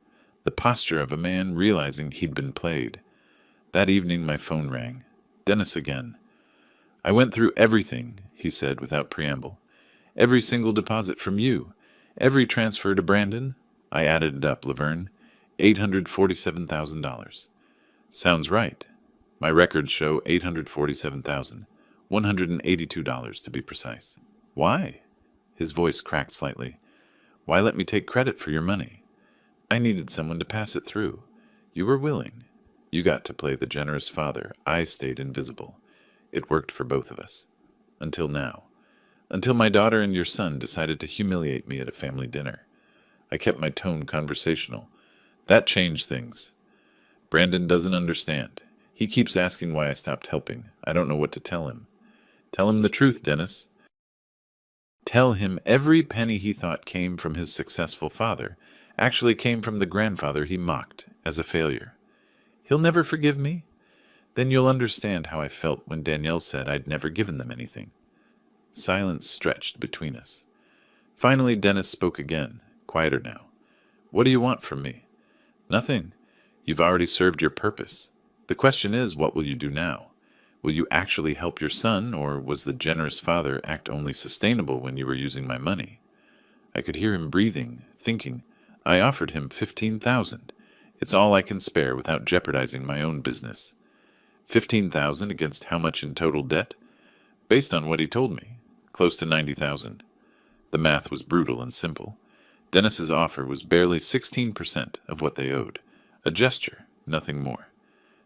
The posture of a man realizing he'd been played. That evening my phone rang. Dennis again. "I went through everything," he said without preamble. "Every single deposit from you. Every transfer to Brandon." I added it up, Laverne. $847,000. Sounds right. My records show $847,182 to be precise. Why? His voice cracked slightly. Why let me take credit for your money? I needed someone to pass it through. You were willing. You got to play the generous father. I stayed invisible. It worked for both of us. Until now. Until my daughter and your son decided to humiliate me at a family dinner. I kept my tone conversational. That changed things. Brandon doesn't understand. He keeps asking why I stopped helping. I don't know what to tell him. Tell him the truth, Dennis. Tell him every penny he thought came from his successful father actually came from the grandfather he mocked as a failure. He'll never forgive me? Then you'll understand how I felt when Danielle said I'd never given them anything. Silence stretched between us. Finally, Dennis spoke again, quieter now. What do you want from me? Nothing. You've already served your purpose. The question is, what will you do now? Will you actually help your son, or was the generous father act only sustainable when you were using my money? I could hear him breathing, thinking. I offered him $15,000. It's all I can spare without jeopardizing my own business. $15,000 against how much in total debt? Based on what he told me, close to $90,000. The math was brutal and simple. Dennis's offer was barely 16% of what they owed. A gesture, nothing more.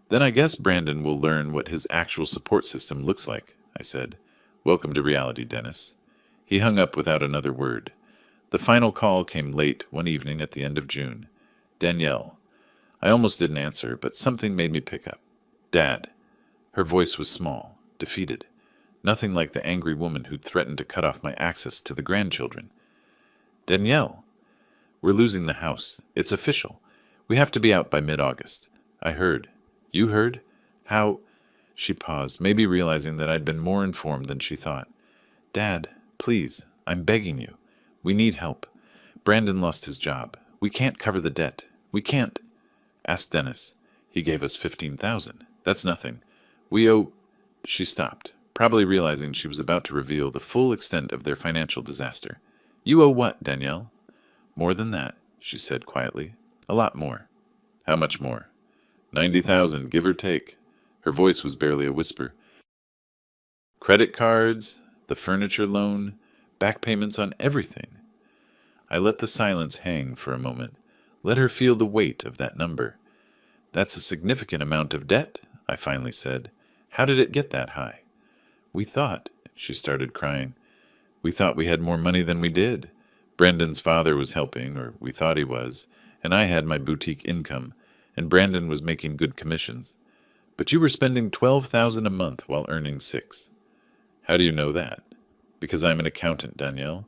Then I guess Brandon will learn what his actual support system looks like, I said. Welcome to reality, Dennis. He hung up without another word. The final call came late one evening at the end of June. Danielle. I almost didn't answer, but something made me pick up. Dad. Her voice was small, defeated. Nothing like the angry woman who'd threatened to cut off my access to the grandchildren. Danielle. We're losing the house. It's official. We have to be out by mid-August. I heard. You heard? How? She paused, maybe realizing that I'd been more informed than she thought. Dad, please, I'm begging you. We need help. Brandon lost his job. We can't cover the debt. We can't. Ask Dennis. He gave us 15,000. That's nothing. We owe... She stopped, probably realizing she was about to reveal the full extent of their financial disaster. You owe what, Danielle? More than that, she said quietly. A lot more. How much more? 90,000, give or take. Her voice was barely a whisper. Credit cards, the furniture loan, back payments on everything. I let the silence hang for a moment. Let her feel the weight of that number. That's a significant amount of debt, I finally said. How did it get that high? We thought, she started crying. We thought we had more money than we did. Brandon's father was helping, or we thought he was, and I had my boutique income, and Brandon was making good commissions. But you were spending 12,000 a month while earning 6. How do you know that? Because I'm an accountant, Danielle.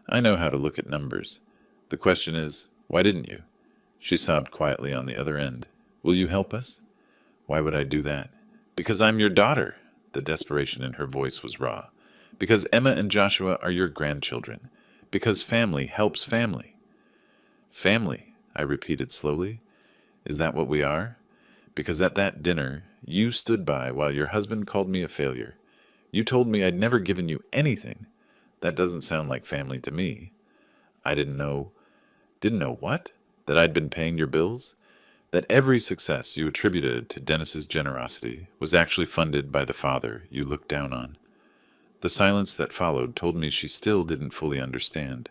I know how to look at numbers. The question is, why didn't you? She sobbed quietly on the other end. Will you help us? Why would I do that? Because I'm your daughter. The desperation in her voice was raw. Because Emma and Joshua are your grandchildren. Because family helps family. Family, I repeated slowly. Is that what we are? Because at that dinner, you stood by while your husband called me a failure. You told me I'd never given you anything. That doesn't sound like family to me. I didn't know. Didn't know what? That I'd been paying your bills? That every success you attributed to Dennis's generosity was actually funded by the father you looked down on. The silence that followed told me she still didn't fully understand,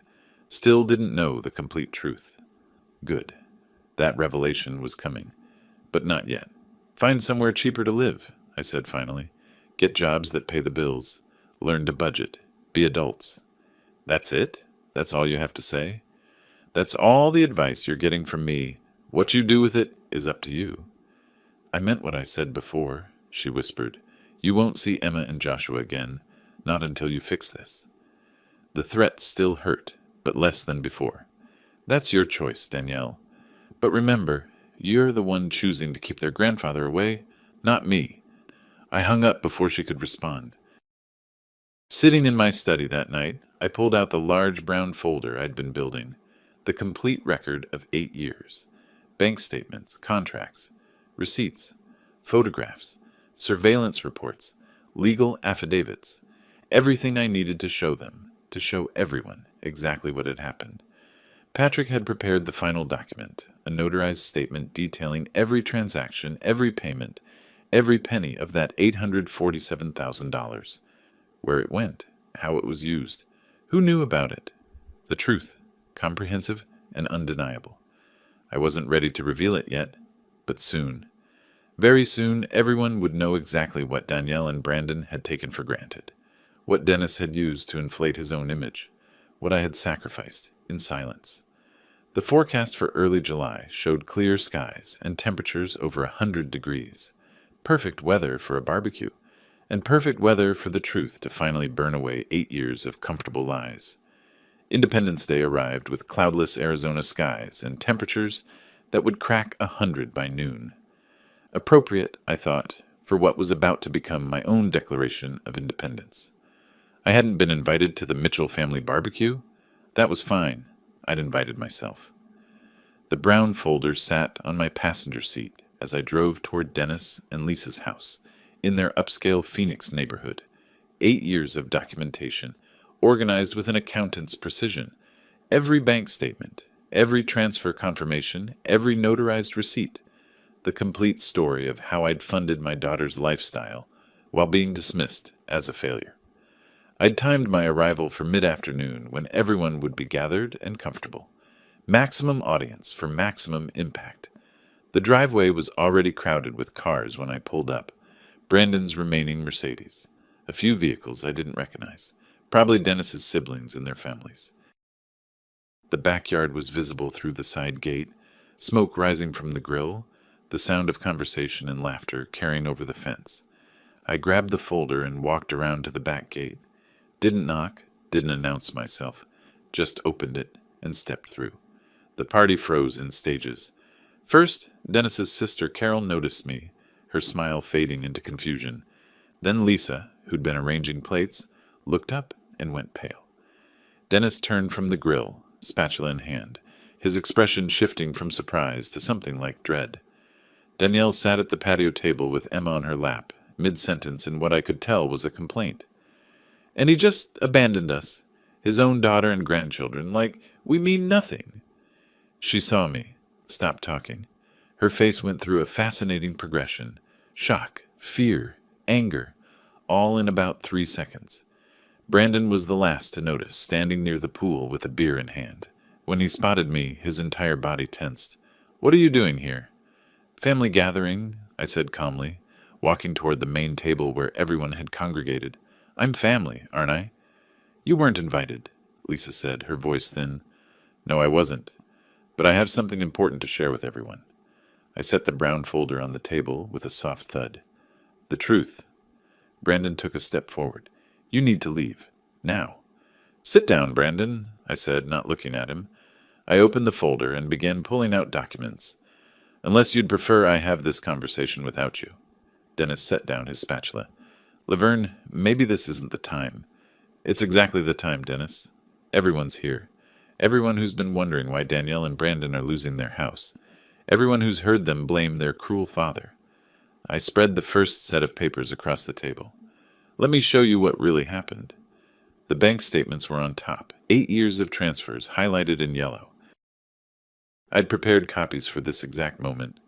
still didn't know the complete truth. Good. That revelation was coming. But not yet. Find somewhere cheaper to live, I said finally. Get jobs that pay the bills. Learn to budget. Be adults. That's it? That's all you have to say? That's all the advice you're getting from me. What you do with it is up to you. I meant what I said before, she whispered. You won't see Emma and Joshua again, not until you fix this. The threat still hurt, but less than before. That's your choice, Danielle. But remember, you're the one choosing to keep their grandfather away, not me. I hung up before she could respond. Sitting in my study that night, I pulled out the large brown folder I'd been building, the complete record of 8 years. Bank statements, contracts, receipts, photographs, surveillance reports, legal affidavits, everything I needed to show them, to show everyone exactly what had happened. Patrick had prepared the final document, a notarized statement detailing every transaction, every payment, every penny of that $847,000. Where it went, how it was used, who knew about it. The truth, comprehensive and undeniable. I wasn't ready to reveal it yet, but soon. Very soon, everyone would know exactly what Danielle and Brandon had taken for granted, what Dennis had used to inflate his own image, what I had sacrificed in silence. The forecast for early July showed clear skies and temperatures over 100 degrees. Perfect weather for a barbecue, and perfect weather for the truth to finally burn away 8 years of comfortable lies. Independence Day arrived with cloudless Arizona skies and temperatures that would crack 100 by noon. Appropriate, I thought, for what was about to become my own Declaration of Independence. I hadn't been invited to the Mitchell family barbecue. That was fine. I'd invited myself. The brown folder sat on my passenger seat as I drove toward Dennis and Lisa's house in their upscale Phoenix neighborhood. 8 years of documentation, organized with an accountant's precision. Every bank statement, every transfer confirmation, every notarized receipt. The complete story of how I'd funded my daughter's lifestyle while being dismissed as a failure. I'd timed my arrival for mid-afternoon when everyone would be gathered and comfortable. Maximum audience for maximum impact. The driveway was already crowded with cars when I pulled up. Brandon's remaining Mercedes. A few vehicles I didn't recognize. Probably Dennis's siblings and their families. The backyard was visible through the side gate, smoke rising from the grill, the sound of conversation and laughter carrying over the fence. I grabbed the folder and walked around to the back gate. Didn't knock, didn't announce myself, just opened it and stepped through. The party froze in stages. First, Dennis's sister Carol noticed me, her smile fading into confusion. Then Lisa, who'd been arranging plates, looked up and went pale. Dennis turned from the grill, spatula in hand, his expression shifting from surprise to something like dread. Danielle sat at the patio table with Emma on her lap, mid-sentence in what I could tell was a complaint. And he just abandoned us, his own daughter and grandchildren, like we mean nothing. She saw me, stopped talking. Her face went through a fascinating progression. Shock, fear, anger, all in about 3 seconds. Brandon was the last to notice, standing near the pool with a beer in hand. When he spotted me, his entire body tensed. "What are you doing here?" "Family gathering," I said calmly, walking toward the main table where everyone had congregated. "I'm family, aren't I?" "You weren't invited," Lisa said, her voice thin. "No, I wasn't. But I have something important to share with everyone." I set the brown folder on the table with a soft thud. "The truth." Brandon took a step forward. "You need to leave. Now." "Sit down, Brandon," I said, not looking at him. I opened the folder and began pulling out documents. "Unless you'd prefer I have this conversation without you." Dennis set down his spatula. "Laverne, maybe this isn't the time." "It's exactly the time, Dennis. Everyone's here. Everyone who's been wondering why Danielle and Brandon are losing their house. Everyone who's heard them blame their cruel father." I spread the first set of papers across the table. "Let me show you what really happened." The bank statements were on top, 8 years of transfers highlighted in yellow. I'd prepared copies for this exact moment.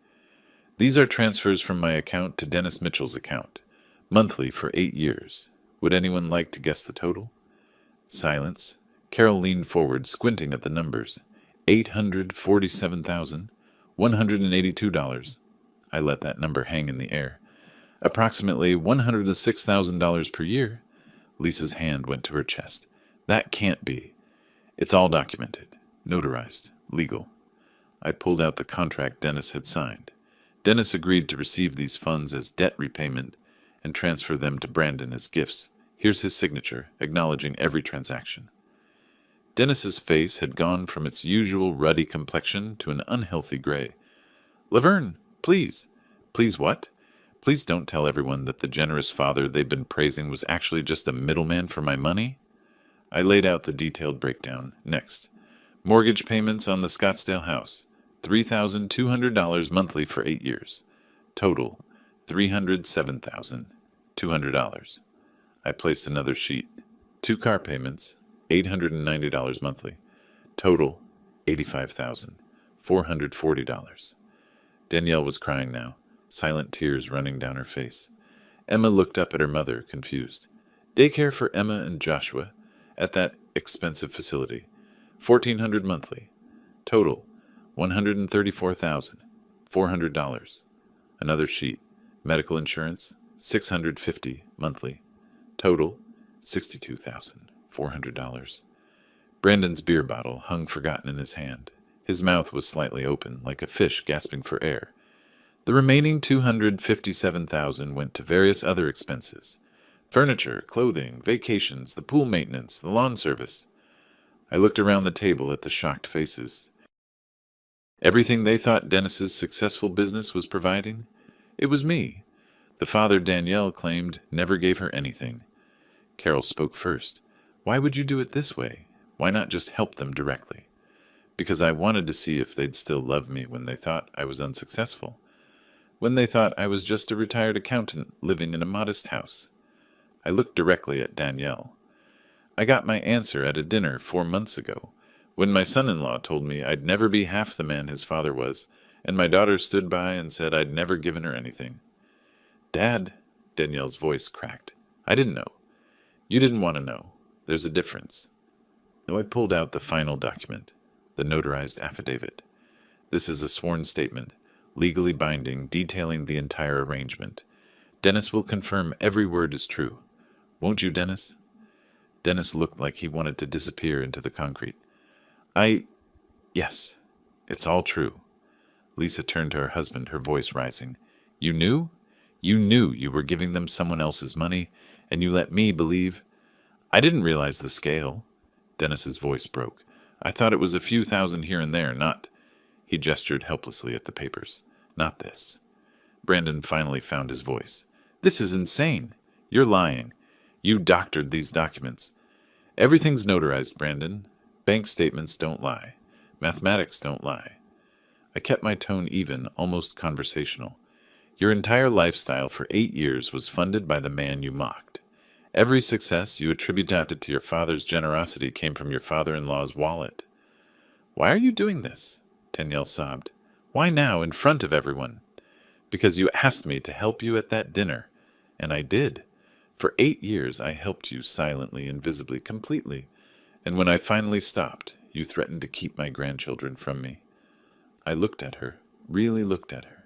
"These are transfers from my account to Dennis Mitchell's account, monthly for 8 years. Would anyone like to guess the total?" Silence. Carol leaned forward, squinting at the numbers. $847,182. I let that number hang in the air. "Approximately $106,000 per year." Lisa's hand went to her chest. "That can't be." "It's all documented, notarized, legal." I pulled out the contract Dennis had signed. Dennis agreed to receive these funds as debt repayment and transfer them to Brandon as gifts. Here's his signature, acknowledging every transaction. Dennis's face had gone from its usual ruddy complexion to an unhealthy gray. "Laverne, please." "Please what?" "Please don't tell everyone that the generous father they've been praising was actually just a middleman for my money." I laid out the detailed breakdown. Next. Mortgage payments on the Scottsdale house. $3,200 monthly for 8 years. Total, $307,200. I placed another sheet. 2 car payments, $890 monthly. Total, $85,440. Danielle was crying now, silent tears running down her face. Emma looked up at her mother, confused. "Daycare for Emma and Joshua at that expensive facility. $1,400 monthly. Total, $134,400. Another sheet. Medical insurance, $650 monthly. Total, $62,400. Brandon's beer bottle hung forgotten in his hand. His mouth was slightly open, like a fish gasping for air. The remaining $257,000 went to various other expenses. Furniture, clothing, vacations, the pool maintenance, the lawn service. I looked around the table at the shocked faces. Everything they thought Dennis's successful business was providing? It was me. The father Danielle claimed never gave her anything. Carol spoke first. "Why would you do it this way? Why not just help them directly?" "Because I wanted to see if they'd still love me when they thought I was unsuccessful. When they thought I was just a retired accountant living in a modest house." I looked directly at Danielle. "I got my answer at a dinner 4 months ago, when my son-in-law told me I'd never be half the man his father was, and my daughter stood by and said I'd never given her anything." "Dad," Danielle's voice cracked. "I didn't know. You didn't want to know. There's a difference." So I pulled out the final document, the notarized affidavit. This is a sworn statement, legally binding, detailing the entire arrangement. Dennis will confirm every word is true. Won't you, Dennis? Dennis looked like he wanted to disappear into the concrete. Yes, it's all true." Lisa turned to her husband, her voice rising. "You knew? You knew you were giving them someone else's money, and you let me believe—" "I didn't realize the scale." Dennis's voice broke. "I thought it was a few thousand here and there, not—" He gestured helplessly at the papers. "Not this." Brandon finally found his voice. "This is insane. You're lying. You doctored these documents. Everything's notarized, Brandon. Bank statements don't lie. Mathematics don't lie. I kept my tone even, almost conversational. Your entire lifestyle for 8 years was funded by the man you mocked. Every success you attributed to your father's generosity came from your father-in-law's wallet. Why are you doing this? Danielle sobbed. Why now, in front of everyone? Because you asked me to help you at that dinner. And I did. For 8 years I helped you silently and visibly, completely. And when I finally stopped, you threatened to keep my grandchildren from me. I looked at her, really looked at her.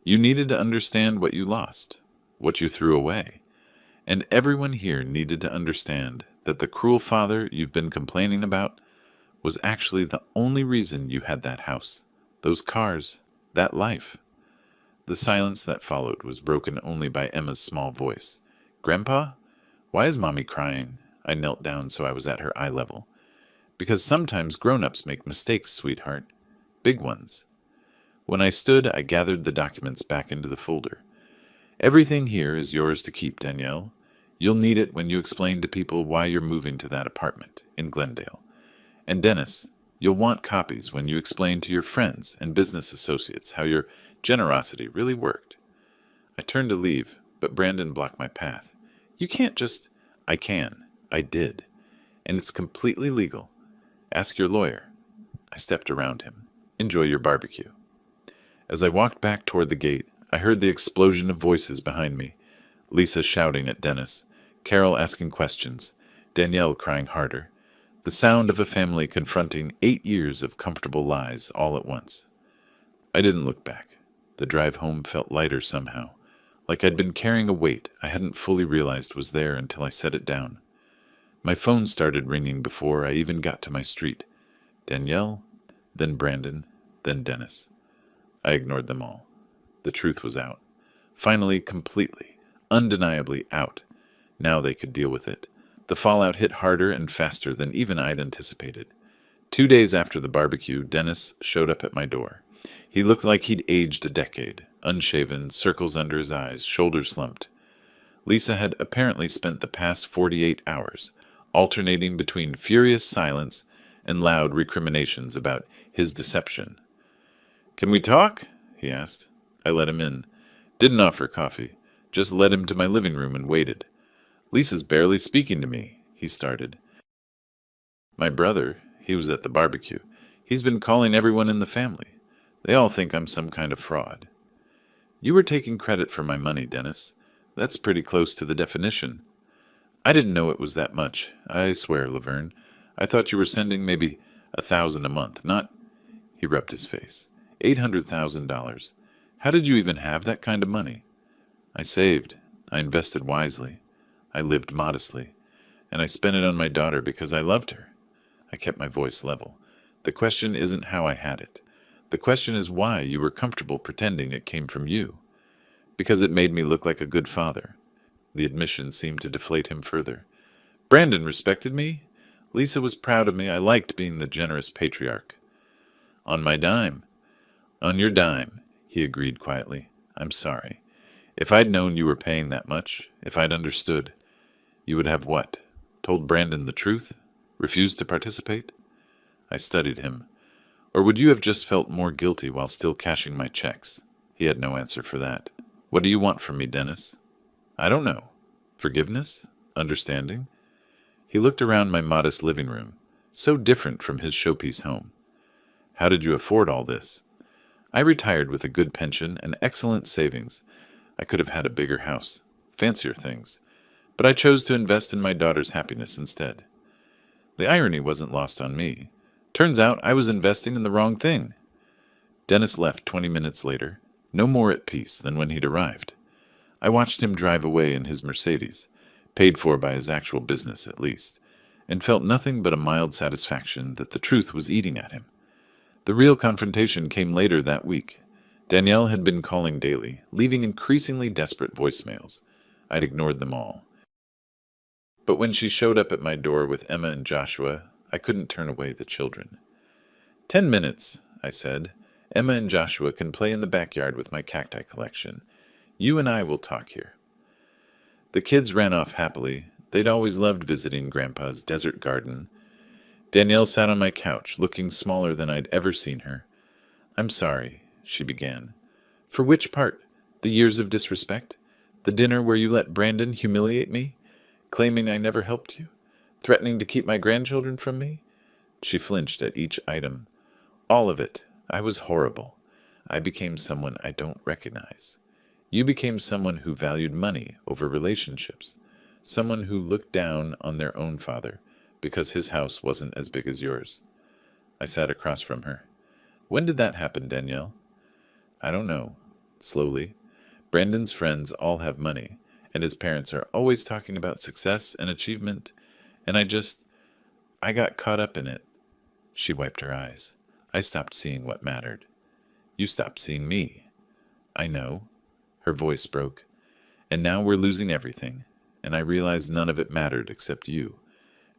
You needed to understand what you lost, what you threw away. And everyone here needed to understand that the cruel father you've been complaining about was actually the only reason you had that house, those cars, that life. The silence that followed was broken only by Emma's small voice. Grandpa? Why is Mommy crying? I knelt down so I was at her eye level. Because sometimes grown-ups make mistakes, sweetheart. Big ones. When I stood, I gathered the documents back into the folder. Everything here is yours to keep, Danielle. You'll need it when you explain to people why you're moving to that apartment in Glendale. And Dennis, you'll want copies when you explain to your friends and business associates how your generosity really worked. I turned to leave, but Brandon blocked my path. You can't just... I can. I did. And it's completely legal. Ask your lawyer. I stepped around him. Enjoy your barbecue. As I walked back toward the gate, I heard the explosion of voices behind me. Lisa shouting at Dennis, Carol asking questions, Danielle crying harder. The sound of a family confronting 8 years of comfortable lies all at once. I didn't look back. The drive home felt lighter somehow, like I'd been carrying a weight I hadn't fully realized was there until I set it down. My phone started ringing before I even got to my street. Danielle, then Brandon, then Dennis. I ignored them all. The truth was out. Finally, completely, undeniably out. Now they could deal with it. The fallout hit harder and faster than even I'd anticipated. 2 days after the barbecue, Dennis showed up at my door. He looked like he'd aged a decade, unshaven, circles under his eyes, shoulders slumped. Lisa had apparently spent the past 48 hours alternating between furious silence and loud recriminations about his deception. Can we talk? He asked. I let him in. Didn't offer coffee. Just led him to my living room and waited. Lisa's barely speaking to me, he started. My brother, he was at the barbecue. He's been calling everyone in the family. They all think I'm some kind of fraud. You were taking credit for my money, Dennis. That's pretty close to the definition. I didn't know it was that much. I swear, Laverne. I thought you were sending maybe $1,000 a month, not... He rubbed his face. $800,000. How did you even have that kind of money? I saved. I invested wisely. I lived modestly. And I spent it on my daughter because I loved her. I kept my voice level. The question isn't how I had it. The question is why you were comfortable pretending it came from you. Because it made me look like a good father. The admission seemed to deflate him further. Brandon respected me. Lisa was proud of me. I liked being the generous patriarch. On my dime. On your dime, he agreed quietly. I'm sorry. If I'd known you were paying that much, if I'd understood, you would have what? Told Brandon the truth? Refused to participate? I studied him. Or would you have just felt more guilty while still cashing my checks? He had no answer for that. What do you want from me, Dennis? I don't know. Forgiveness? Understanding? He looked around my modest living room, so different from his showpiece home. How did you afford all this? I retired with a good pension and excellent savings. I could have had a bigger house, fancier things, but I chose to invest in my daughter's happiness instead. The irony wasn't lost on me. Turns out I was investing in the wrong thing. Dennis left 20 minutes later, no more at peace than when he'd arrived. I watched him drive away in his Mercedes, paid for by his actual business at least, and felt nothing but a mild satisfaction that the truth was eating at him. The real confrontation came later that week. Danielle had been calling daily, leaving increasingly desperate voicemails. I'd ignored them all. But when she showed up at my door with Emma and Joshua, I couldn't turn away the children. 10 minutes, I said. Emma and Joshua can play in the backyard with my cacti collection. You and I will talk here. The kids ran off happily, They'd always loved visiting Grandpa's desert garden. Danielle sat on my couch, looking smaller than I'd ever seen her. "I'm sorry," she began. "For which part? The years of disrespect? The dinner where you let Brandon humiliate me? Claiming I never helped you? Threatening to keep my grandchildren from me?" She flinched at each item. "All of it. I was horrible. I became someone I don't recognize. You became someone who valued money over relationships. Someone who looked down on their own father because his house wasn't as big as yours." I sat across from her. "When did that happen, Danielle?" "I don't know." Slowly. "Brandon's friends all have money, and his parents are always talking about success and achievement, and I got caught up in it." She wiped her eyes. "I stopped seeing what mattered." "You stopped seeing me." "I know." Her voice broke. "And now we're losing everything, and I realized none of it mattered except you,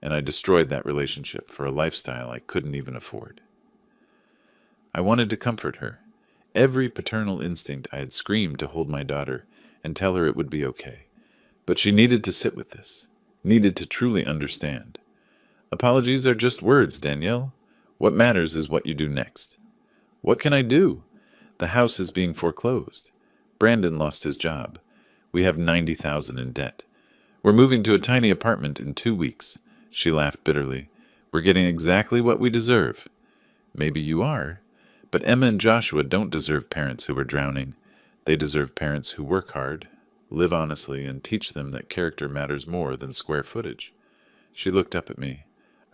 and I destroyed that relationship for a lifestyle I couldn't even afford." I wanted to comfort her. Every paternal instinct I had screamed to hold my daughter and tell her it would be okay. But she needed to sit with this, needed to truly understand. "Apologies are just words, Danielle. What matters is what you do next." "What can I do? The house is being foreclosed. Brandon lost his job. We have $90,000 in debt. We're moving to a tiny apartment in 2 weeks." She laughed bitterly. "We're getting exactly what we deserve." "Maybe you are. But Emma and Joshua don't deserve parents who are drowning. They deserve parents who work hard, live honestly, and teach them that character matters more than square footage." She looked up at me.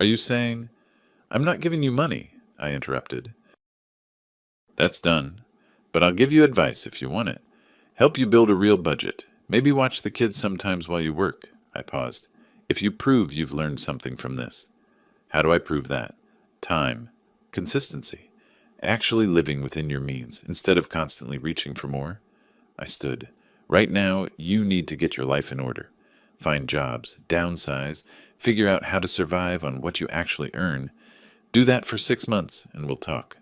"Are you saying—" "I'm not giving you money," I interrupted. "That's done. But I'll give you advice if you want it. Help you build a real budget. Maybe watch the kids sometimes while you work." I paused. "If you prove you've learned something from this." "How do I prove that?" "Time. Consistency. Actually living within your means, instead of constantly reaching for more." I stood. "Right now, you need to get your life in order. Find jobs, downsize, figure out how to survive on what you actually earn. Do that for 6 months, and we'll talk."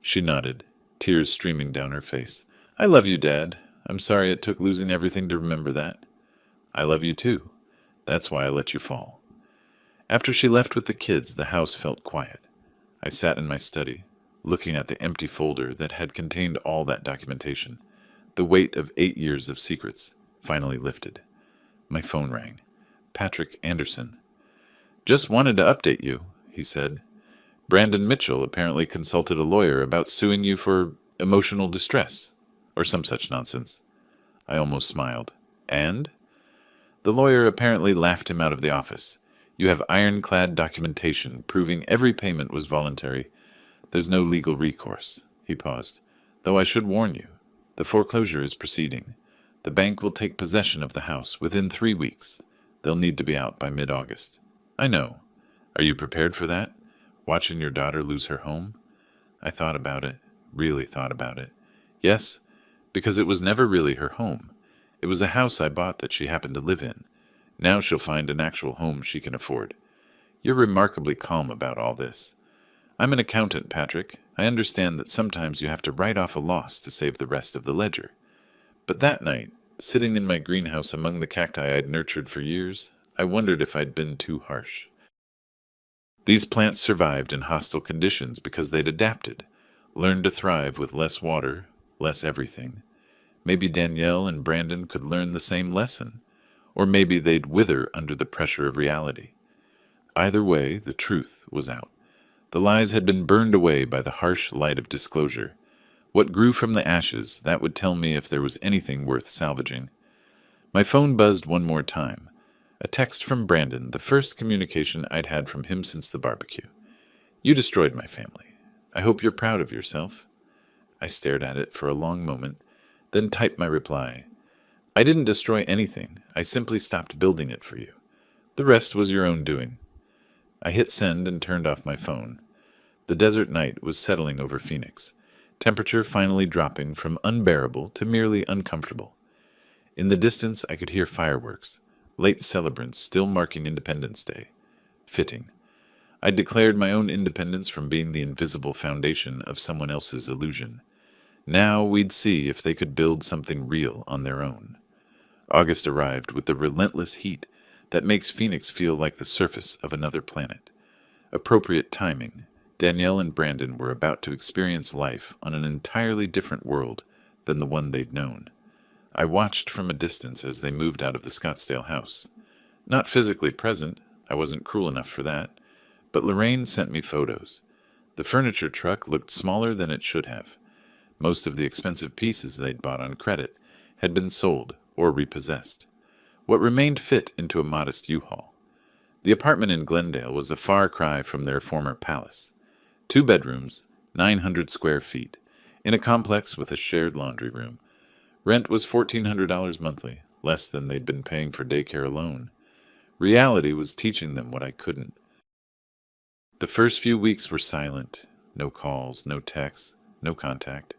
She nodded, tears streaming down her face. "I love you, Dad. I'm sorry it took losing everything to remember that." "I love you too. That's why I let you fall." After she left with the kids, the house felt quiet. I sat in my study, looking at the empty folder that had contained all that documentation. The weight of 8 years of secrets finally lifted. My phone rang. Patrick Anderson. "Just wanted to update you," he said. "Brandon Mitchell apparently consulted a lawyer about suing you for emotional distress, or some such nonsense." I almost smiled. "And?" "The lawyer apparently laughed him out of the office. You have ironclad documentation proving every payment was voluntary. There's no legal recourse." He paused. "Though I should warn you, the foreclosure is proceeding. The bank will take possession of the house within 3 weeks. They'll need to be out by mid-August." "I know. Are you prepared for that? Watching your daughter lose her home?" I thought about it, really thought about it. Yes, because it was never really her home. It was a house I bought that she happened to live in. Now she'll find an actual home she can afford. You're remarkably calm about all this. I'm an accountant, Patrick. I understand that sometimes you have to write off a loss to save the rest of the ledger. But that night, sitting in my greenhouse among the cacti I'd nurtured for years, I wondered if I'd been too harsh. These plants survived in hostile conditions because they'd adapted, learned to thrive with less water, less everything. Maybe Danielle and Brandon could learn the same lesson, or maybe they'd wither under the pressure of reality. Either way, the truth was out. The lies had been burned away by the harsh light of disclosure. What grew from the ashes, that would tell me if there was anything worth salvaging. My phone buzzed one more time. A text from Brandon, the first communication I'd had from him since the barbecue. "You destroyed my family. I hope you're proud of yourself." I stared at it for a long moment, then typed my reply. "I didn't destroy anything. I simply stopped building it for you. The rest was your own doing." I hit send and turned off my phone. The desert night was settling over Phoenix, temperature finally dropping from unbearable to merely uncomfortable. In the distance I could hear fireworks, late celebrants still marking Independence Day. Fitting. I'd declared my own independence from being the invisible foundation of someone else's illusion. Now we'd see if they could build something real on their own. August arrived with the relentless heat that makes Phoenix feel like the surface of another planet. Appropriate timing. Danielle and Brandon were about to experience life on an entirely different world than the one they'd known. I watched from a distance as they moved out of the Scottsdale house. Not physically present, I wasn't cruel enough for that, but Lorraine sent me photos. The furniture truck looked smaller than it should have. Most of the expensive pieces they'd bought on credit had been sold or repossessed. What remained fit into a modest U-Haul. The apartment in Glendale was a far cry from their former palace. 2 bedrooms, 900 square feet, in a complex with a shared laundry room. Rent was $1,400 monthly, less than they'd been paying for daycare alone. Reality was teaching them what I couldn't. The first few weeks were silent. No calls, no texts, no contact.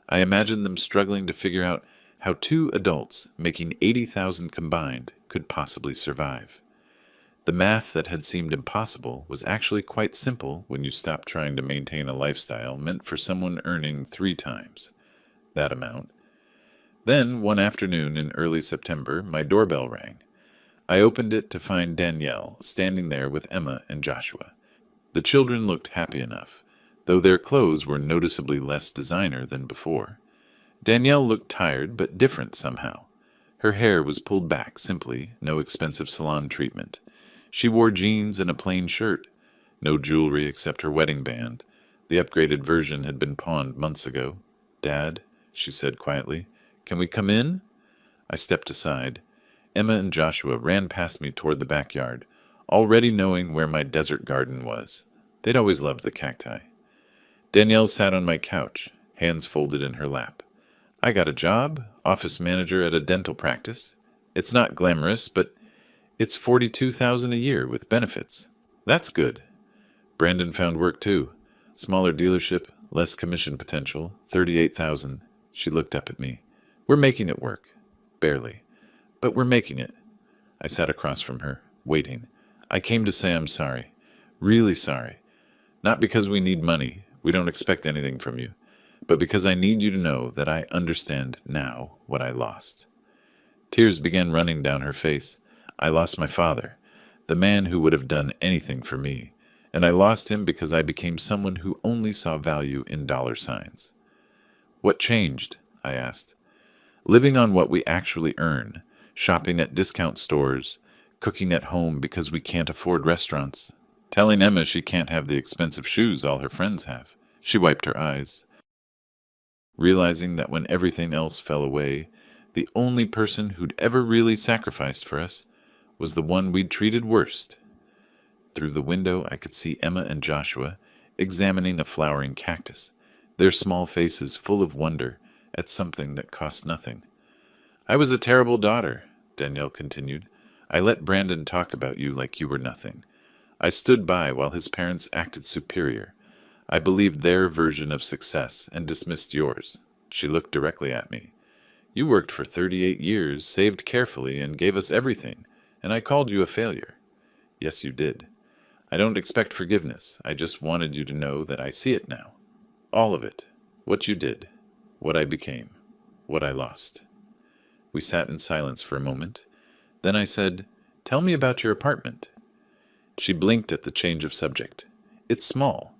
I imagined them struggling to figure out how 2 adults making $80,000 combined could possibly survive. The math that had seemed impossible was actually quite simple when you stopped trying to maintain a lifestyle meant for someone earning 3 times that amount. Then, one afternoon in early September, my doorbell rang. I opened it to find Danielle standing there with Emma and Joshua. The children looked happy enough, though their clothes were noticeably less designer than before. Danielle looked tired but different somehow. Her hair was pulled back simply, no expensive salon treatment. She wore jeans and a plain shirt. No jewelry except her wedding band. The upgraded version had been pawned months ago. "Dad," she said quietly, "can we come in?" I stepped aside. Emma and Joshua ran past me toward the backyard, already knowing where my desert garden was. They'd always loved the cacti. Danielle sat on my couch, hands folded in her lap. "I got a job, office manager at a dental practice. It's not glamorous, but it's $42,000 a year with benefits. That's good." Brandon found work too. Smaller dealership, less commission potential, $38,000. She looked up at me. "We're making it work. Barely. But we're making it." I sat across from her, waiting. "I came to say I'm sorry. Really sorry. Not because we need money. We don't expect anything from you. But because I need you to know that I understand now what I lost." Tears began running down her face. I lost my father, the man who would have done anything for me, and I lost him because I became someone who only saw value in dollar signs. "What changed?" I asked. "Living on what we actually earn, shopping at discount stores, cooking at home because we can't afford restaurants, telling Emma she can't have the expensive shoes all her friends have." She wiped her eyes. Realizing that when everything else fell away, the only person who'd ever really sacrificed for us was the one we'd treated worst. Through the window I could see Emma and Joshua examining a flowering cactus, their small faces full of wonder at something that cost nothing. "I was a terrible daughter," Danielle continued. "I let Brandon talk about you like you were nothing. I stood by while his parents acted superior. I believed their version of success and dismissed yours." She looked directly at me. "You worked for 38 years, saved carefully, and gave us everything, and I called you a failure." "Yes, you did. I don't expect forgiveness. I just wanted you to know that I see it now. All of it. What you did. What I became. What I lost." We sat in silence for a moment. Then I said, "Tell me about your apartment." She blinked at the change of subject. "It's small.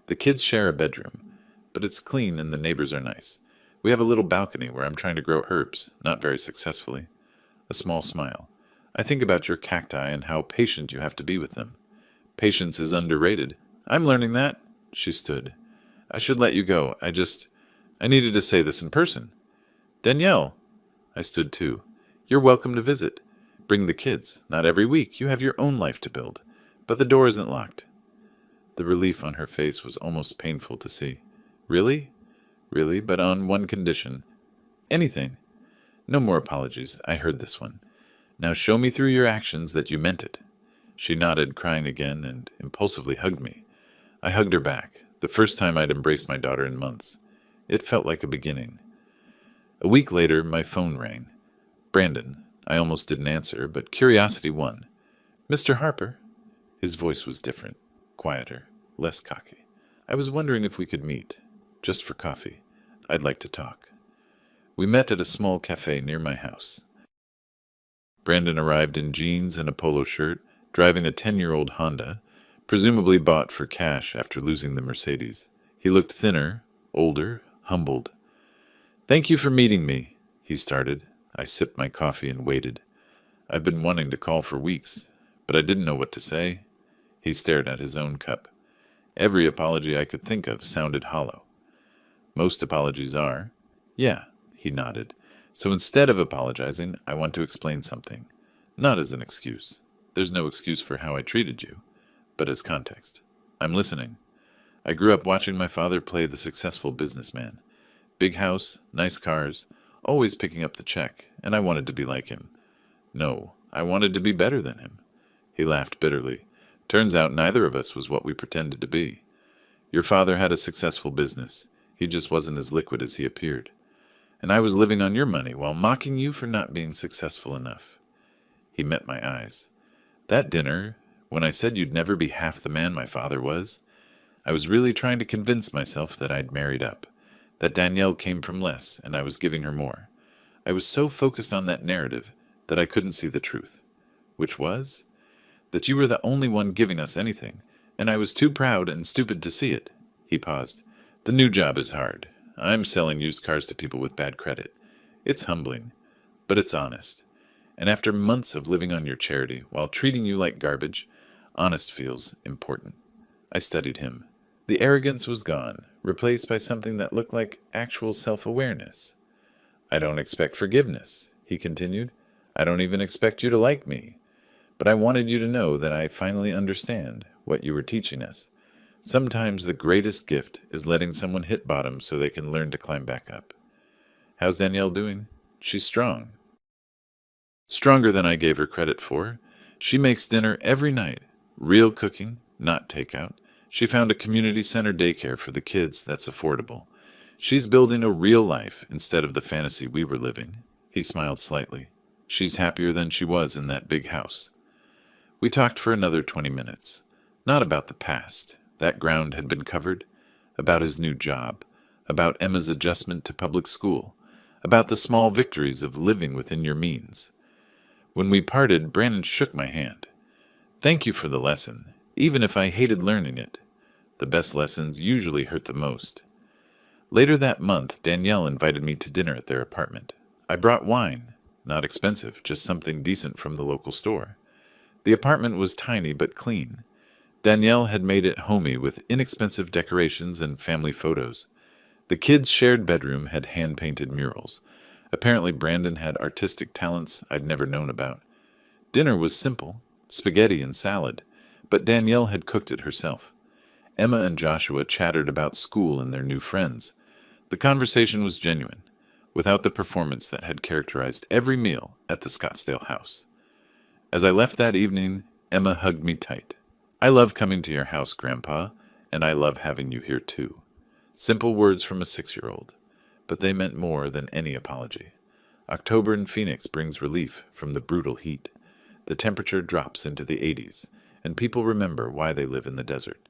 The kids share a bedroom, but it's clean and the neighbors are nice. We have a little balcony where I'm trying to grow herbs, not very successfully." A small smile. "I think about your cacti and how patient you have to be with them. Patience is underrated. I'm learning that." She stood. "I should let you go. I needed to say this in person." "Danielle." I stood too. "You're welcome to visit. Bring the kids. Not every week. You have your own life to build. But the door isn't locked." The relief on her face was almost painful to see. "Really?" "Really, but on one condition." "Anything." "No more apologies. I heard this one. Now show me through your actions that you meant it." She nodded, crying again, and impulsively hugged me. I hugged her back, the first time I'd embraced my daughter in months. It felt like a beginning. A week later, my phone rang. Brandon. I almost didn't answer, but curiosity won. "Mr. Harper?" His voice was different, quieter, less cocky. "I was wondering if we could meet, just for coffee. I'd like to talk." We met at a small cafe near my house. Brandon arrived in jeans and a polo shirt, driving a 10-year-old Honda, presumably bought for cash after losing the Mercedes. He looked thinner, older, humbled. "Thank you for meeting me," he started. I sipped my coffee and waited. I've been wanting to call for weeks, but I didn't know what to say. He stared at his own cup. Every apology I could think of sounded hollow. Most apologies are. Yeah, he nodded. So instead of apologizing, I want to explain something. Not as an excuse. There's no excuse for how I treated you, but as context. I'm listening. I grew up watching my father play the successful businessman. Big house, nice cars, always picking up the check, and I wanted to be like him. No, I wanted to be better than him. He laughed bitterly. Turns out neither of us was what we pretended to be. Your father had a successful business. He just wasn't as liquid as he appeared. And I was living on your money while mocking you for not being successful enough. He met my eyes. That dinner, when I said you'd never be half the man my father was, I was really trying to convince myself that I'd married up, that Danielle came from less and I was giving her more. I was so focused on that narrative that I couldn't see the truth, which was that you were the only one giving us anything, and I was too proud and stupid to see it. He paused. The new job is hard. I'm selling used cars to people with bad credit. It's humbling, but it's honest. And after months of living on your charity while treating you like garbage, honest feels important. I studied him. The arrogance was gone, replaced by something that looked like actual self-awareness. I don't expect forgiveness, he continued. I don't even expect you to like me. But I wanted you to know that I finally understand what you were teaching us. Sometimes the greatest gift is letting someone hit bottom so they can learn to climb back up. How's Danielle doing? She's strong. Stronger than I gave her credit for. She makes dinner every night. Real cooking, not takeout. She found a community center daycare for the kids that's affordable. She's building a real life instead of the fantasy we were living. He smiled slightly. She's happier than she was in that big house. We talked for another 20 minutes. Not about the past. That ground had been covered. About his new job. About Emma's adjustment to public school. About the small victories of living within your means. When we parted, Brandon shook my hand. Thank you for the lesson, even if I hated learning it. The best lessons usually hurt the most. Later that month, Danielle invited me to dinner at their apartment. I brought wine. Not expensive, just something decent from the local store. The apartment was tiny but clean. Danielle had made it homey with inexpensive decorations and family photos. The kids' shared bedroom had hand-painted murals. Apparently Brandon had artistic talents I'd never known about. Dinner was simple, spaghetti and salad, but Danielle had cooked it herself. Emma and Joshua chattered about school and their new friends. The conversation was genuine, without the performance that had characterized every meal at the Scottsdale house. As I left that evening, Emma hugged me tight. I love coming to your house, Grandpa, and I love having you here too. Simple words from a 6-year-old, but they meant more than any apology. October in Phoenix brings relief from the brutal heat. The temperature drops into the 80s, and people remember why they live in the desert.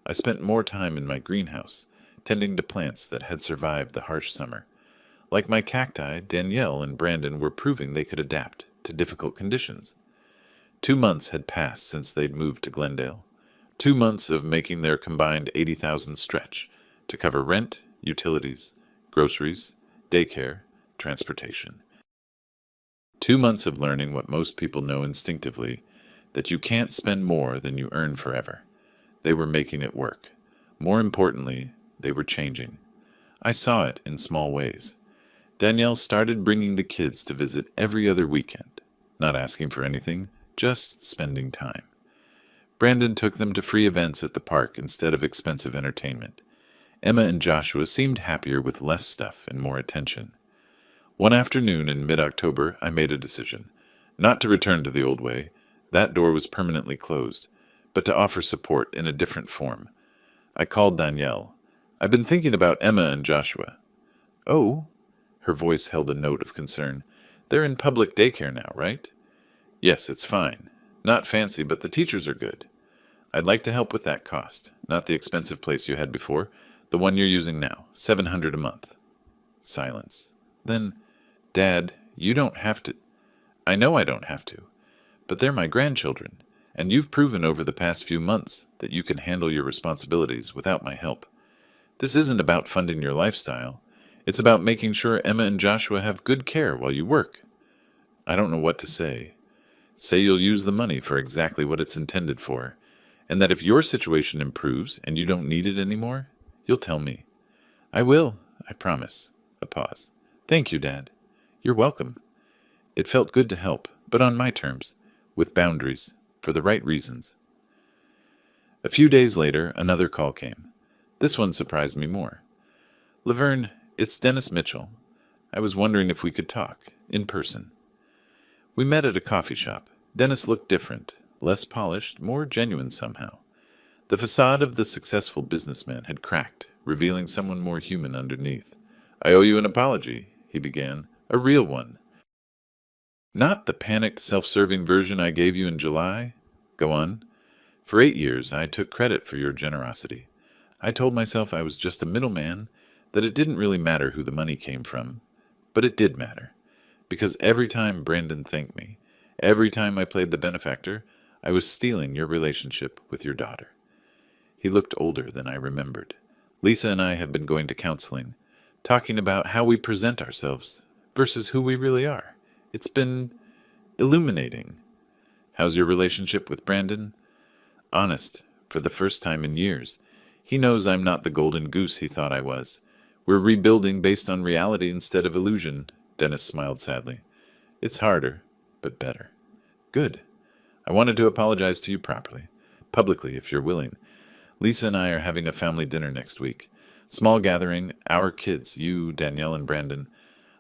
I spent more time in my greenhouse, tending to plants that had survived the harsh summer. Like my cacti, Danielle and Brandon were proving they could adapt to difficult conditions. 2 months had passed since they'd moved to Glendale. 2 months of making their combined $80,000 stretch to cover rent, utilities, groceries, daycare, transportation. 2 months of learning what most people know instinctively, that you can't spend more than you earn forever. They were making it work. More importantly, they were changing. I saw it in small ways. Danielle started bringing the kids to visit every other weekend, not asking for anything, just spending time. Brandon took them to free events at the park instead of expensive entertainment. Emma and Joshua seemed happier with less stuff and more attention. One afternoon in mid-October, I made a decision. Not to return to the old way. That door was permanently closed, but to offer support in a different form. I called Danielle. I've been thinking about Emma and Joshua. Oh, her voice held a note of concern. They're in public daycare now, right? Yes, it's fine. Not fancy, but the teachers are good. I'd like to help with that cost, not the expensive place you had before, the one you're using now, $700 a month. Silence. Then, Dad, you don't have to... I know I don't have to, but they're my grandchildren, and you've proven over the past few months that you can handle your responsibilities without my help. This isn't about funding your lifestyle. It's about making sure Emma and Joshua have good care while you work. I don't know what to say. Say you'll use the money for exactly what it's intended for, and that if your situation improves and you don't need it anymore, you'll tell me. I will, I promise. A pause. Thank you, Dad. You're welcome. It felt good to help, but on my terms, with boundaries, for the right reasons. A few days later, another call came. This one surprised me more. Laverne, it's Dennis Mitchell. I was wondering if we could talk, in person. We met at a coffee shop. Dennis looked different, less polished, more genuine somehow. The facade of the successful businessman had cracked, revealing someone more human underneath. I owe you an apology, he began. A real one. Not the panicked, self-serving version I gave you in July. Go on. For 8 years, I took credit for your generosity. I told myself I was just a middleman, that it didn't really matter who the money came from. But it did matter. Because every time Brandon thanked me, every time I played the benefactor, I was stealing your relationship with your daughter. He looked older than I remembered. Lisa and I have been going to counseling, talking about how we present ourselves versus who we really are. It's been illuminating. How's your relationship with Brandon? Honest, for the first time in years. He knows I'm not the golden goose he thought I was. We're rebuilding based on reality instead of illusion. Dennis smiled sadly. It's harder, but better. Good. I wanted to apologize to you properly. Publicly, if you're willing. Lisa and I are having a family dinner next week. Small gathering, our kids, you, Danielle, and Brandon.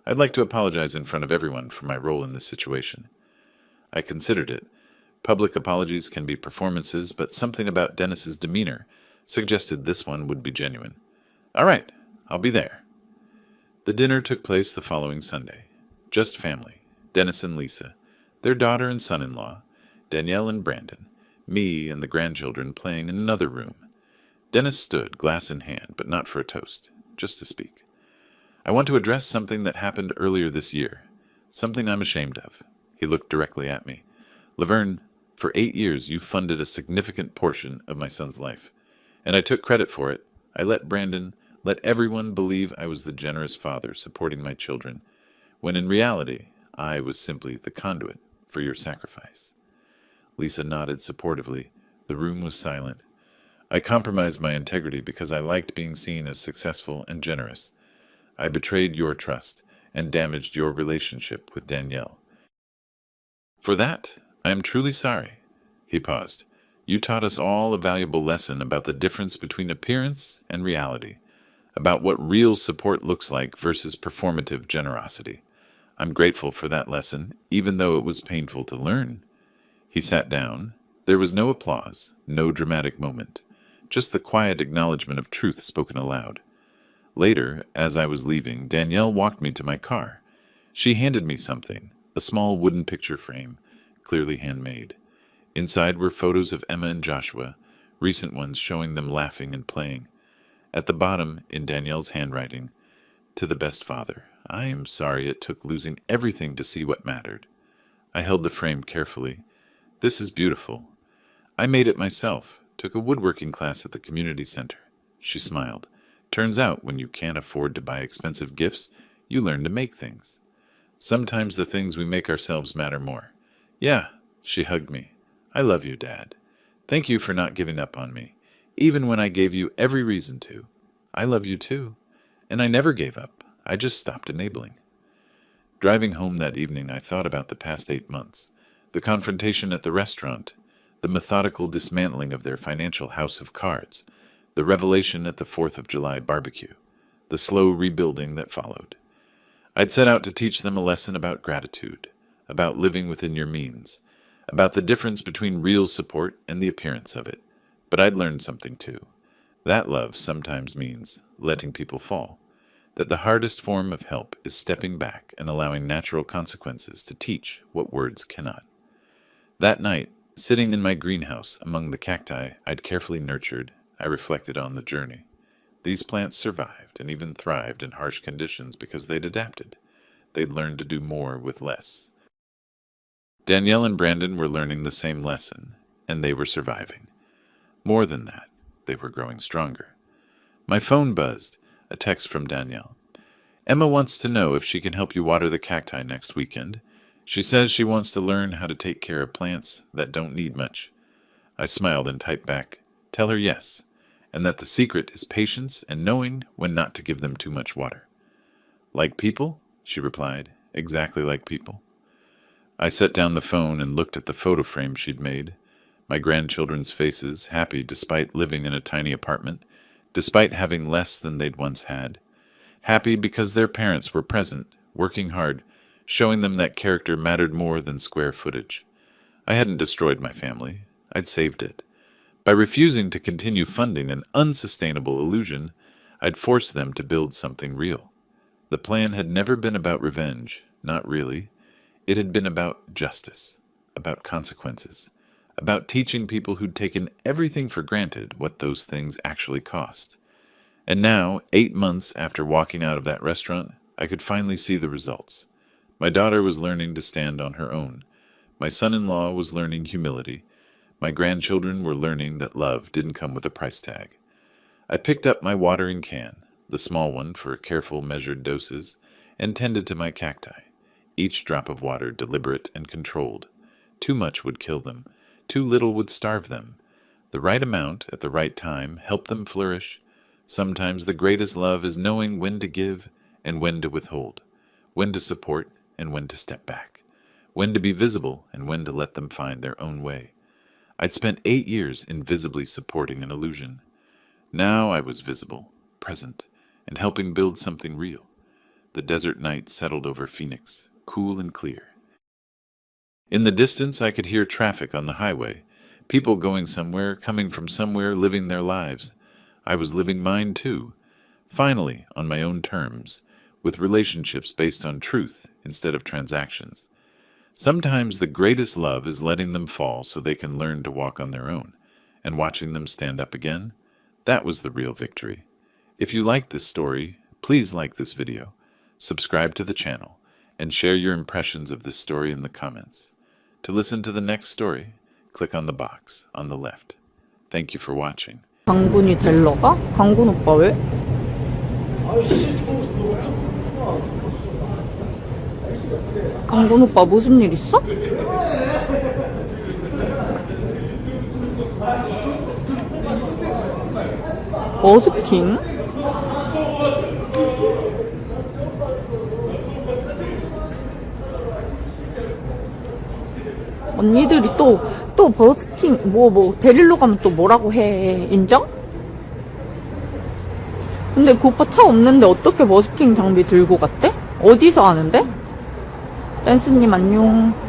I'd like to apologize in front of everyone for my role in this situation. I considered it. Public apologies can be performances, but something about Dennis's demeanor suggested this one would be genuine. All right, I'll be there. The dinner took place the following Sunday. Just family. Dennis and Lisa, their daughter and son-in-law, Danielle and Brandon, me and the grandchildren playing in another room. Dennis stood, glass in hand, but not for a toast, just to speak. I want to address something that happened earlier this year, something I'm ashamed of. He looked directly at me. Laverne, for 8 years you funded a significant portion of my son's life, and I took credit for it. I let Brandon, let everyone believe I was the generous father supporting my children, when in reality I was simply the conduit for your sacrifice. Lisa nodded supportively. The room was silent. I compromised my integrity because I liked being seen as successful and generous. I betrayed your trust and damaged your relationship with Danielle. For that, I am truly sorry. He paused. You taught us all a valuable lesson about the difference between appearance and reality, about what real support looks like versus performative generosity. I'm grateful for that lesson, even though it was painful to learn. He sat down. There was no applause, no dramatic moment, just the quiet acknowledgement of truth spoken aloud. Later, as I was leaving, Danielle walked me to my car. She handed me something, a small wooden picture frame, clearly handmade. Inside were photos of Emma and Joshua, recent ones showing them laughing and playing. At the bottom, in Danielle's handwriting, to the best father, I am sorry it took losing everything to see what mattered. I held the frame carefully. This is beautiful. I made it myself, took a woodworking class at the community center. She smiled. Turns out, when you can't afford to buy expensive gifts, you learn to make things. Sometimes the things we make ourselves matter more. Yeah, she hugged me. I love you, Dad. Thank you for not giving up on me, even when I gave you every reason to. I love you too. And I never gave up. I just stopped enabling. Driving home that evening, I thought about the past 8 months. The confrontation at the restaurant, the methodical dismantling of their financial house of cards, the revelation at the 4th of July barbecue, the slow rebuilding that followed. I'd set out to teach them a lesson about gratitude, about living within your means, about the difference between real support and the appearance of it. But I'd learned something too. That love sometimes means letting people fall, that the hardest form of help is stepping back and allowing natural consequences to teach what words cannot. That night, sitting in my greenhouse among the cacti I'd carefully nurtured, I reflected on the journey. These plants survived and even thrived in harsh conditions because they'd adapted. They'd learned to do more with less. Danielle and Brandon were learning the same lesson, and they were surviving. More than that, they were growing stronger. My phone buzzed, a text from Danielle. Emma wants to know if she can help you water the cacti next weekend. She says she wants to learn how to take care of plants that don't need much. I smiled and typed back, tell her yes, and that the secret is patience and knowing when not to give them too much water. Like people? She replied, exactly like people. I set down the phone and looked at the photo frame she'd made. My grandchildren's faces, happy despite living in a tiny apartment, despite having less than they'd once had. Happy because their parents were present, working hard, showing them that character mattered more than square footage. I hadn't destroyed my family. I'd saved it. By refusing to continue funding an unsustainable illusion, I'd forced them to build something real. The plan had never been about revenge, not really. It had been about justice, about consequences, about teaching people who'd taken everything for granted what those things actually cost. And now, 8 months after walking out of that restaurant, I could finally see the results. My daughter was learning to stand on her own. My son-in-law was learning humility. My grandchildren were learning that love didn't come with a price tag. I picked up my watering can, the small one for careful measured doses, and tended to my cacti. Each drop of water deliberate and controlled. Too much would kill them. Too little would starve them. The right amount at the right time helped them flourish. Sometimes the greatest love is knowing when to give and when to withhold, when to support and when to step back, when to be visible and when to let them find their own way. I'd spent 8 years invisibly supporting an illusion. Now I was visible, present, and helping build something real. The desert night settled over Phoenix, cool and clear. In the distance, I could hear traffic on the highway, people going somewhere, coming from somewhere, living their lives. I was living mine too, finally on my own terms, with relationships based on truth instead of transactions. Sometimes the greatest love is letting them fall so they can learn to walk on their own, and watching them stand up again. That was the real victory. If you like this story, please like this video, subscribe to the channel, and share your impressions of this story in the comments. To listen to the next story, click on the box on the left. Thank you for watching. 강군이 델러가? 강군 오빠 왜? 강군 오빠 무슨 일 있어? 버스킹? 언니들이 또 버스킹 데리러 가면 또 뭐라고 해. 인정? 근데 그 오빠 차 없는데 어떻게 버스킹 장비 들고 갔대? 어디서 하는데? 댄스님 안녕.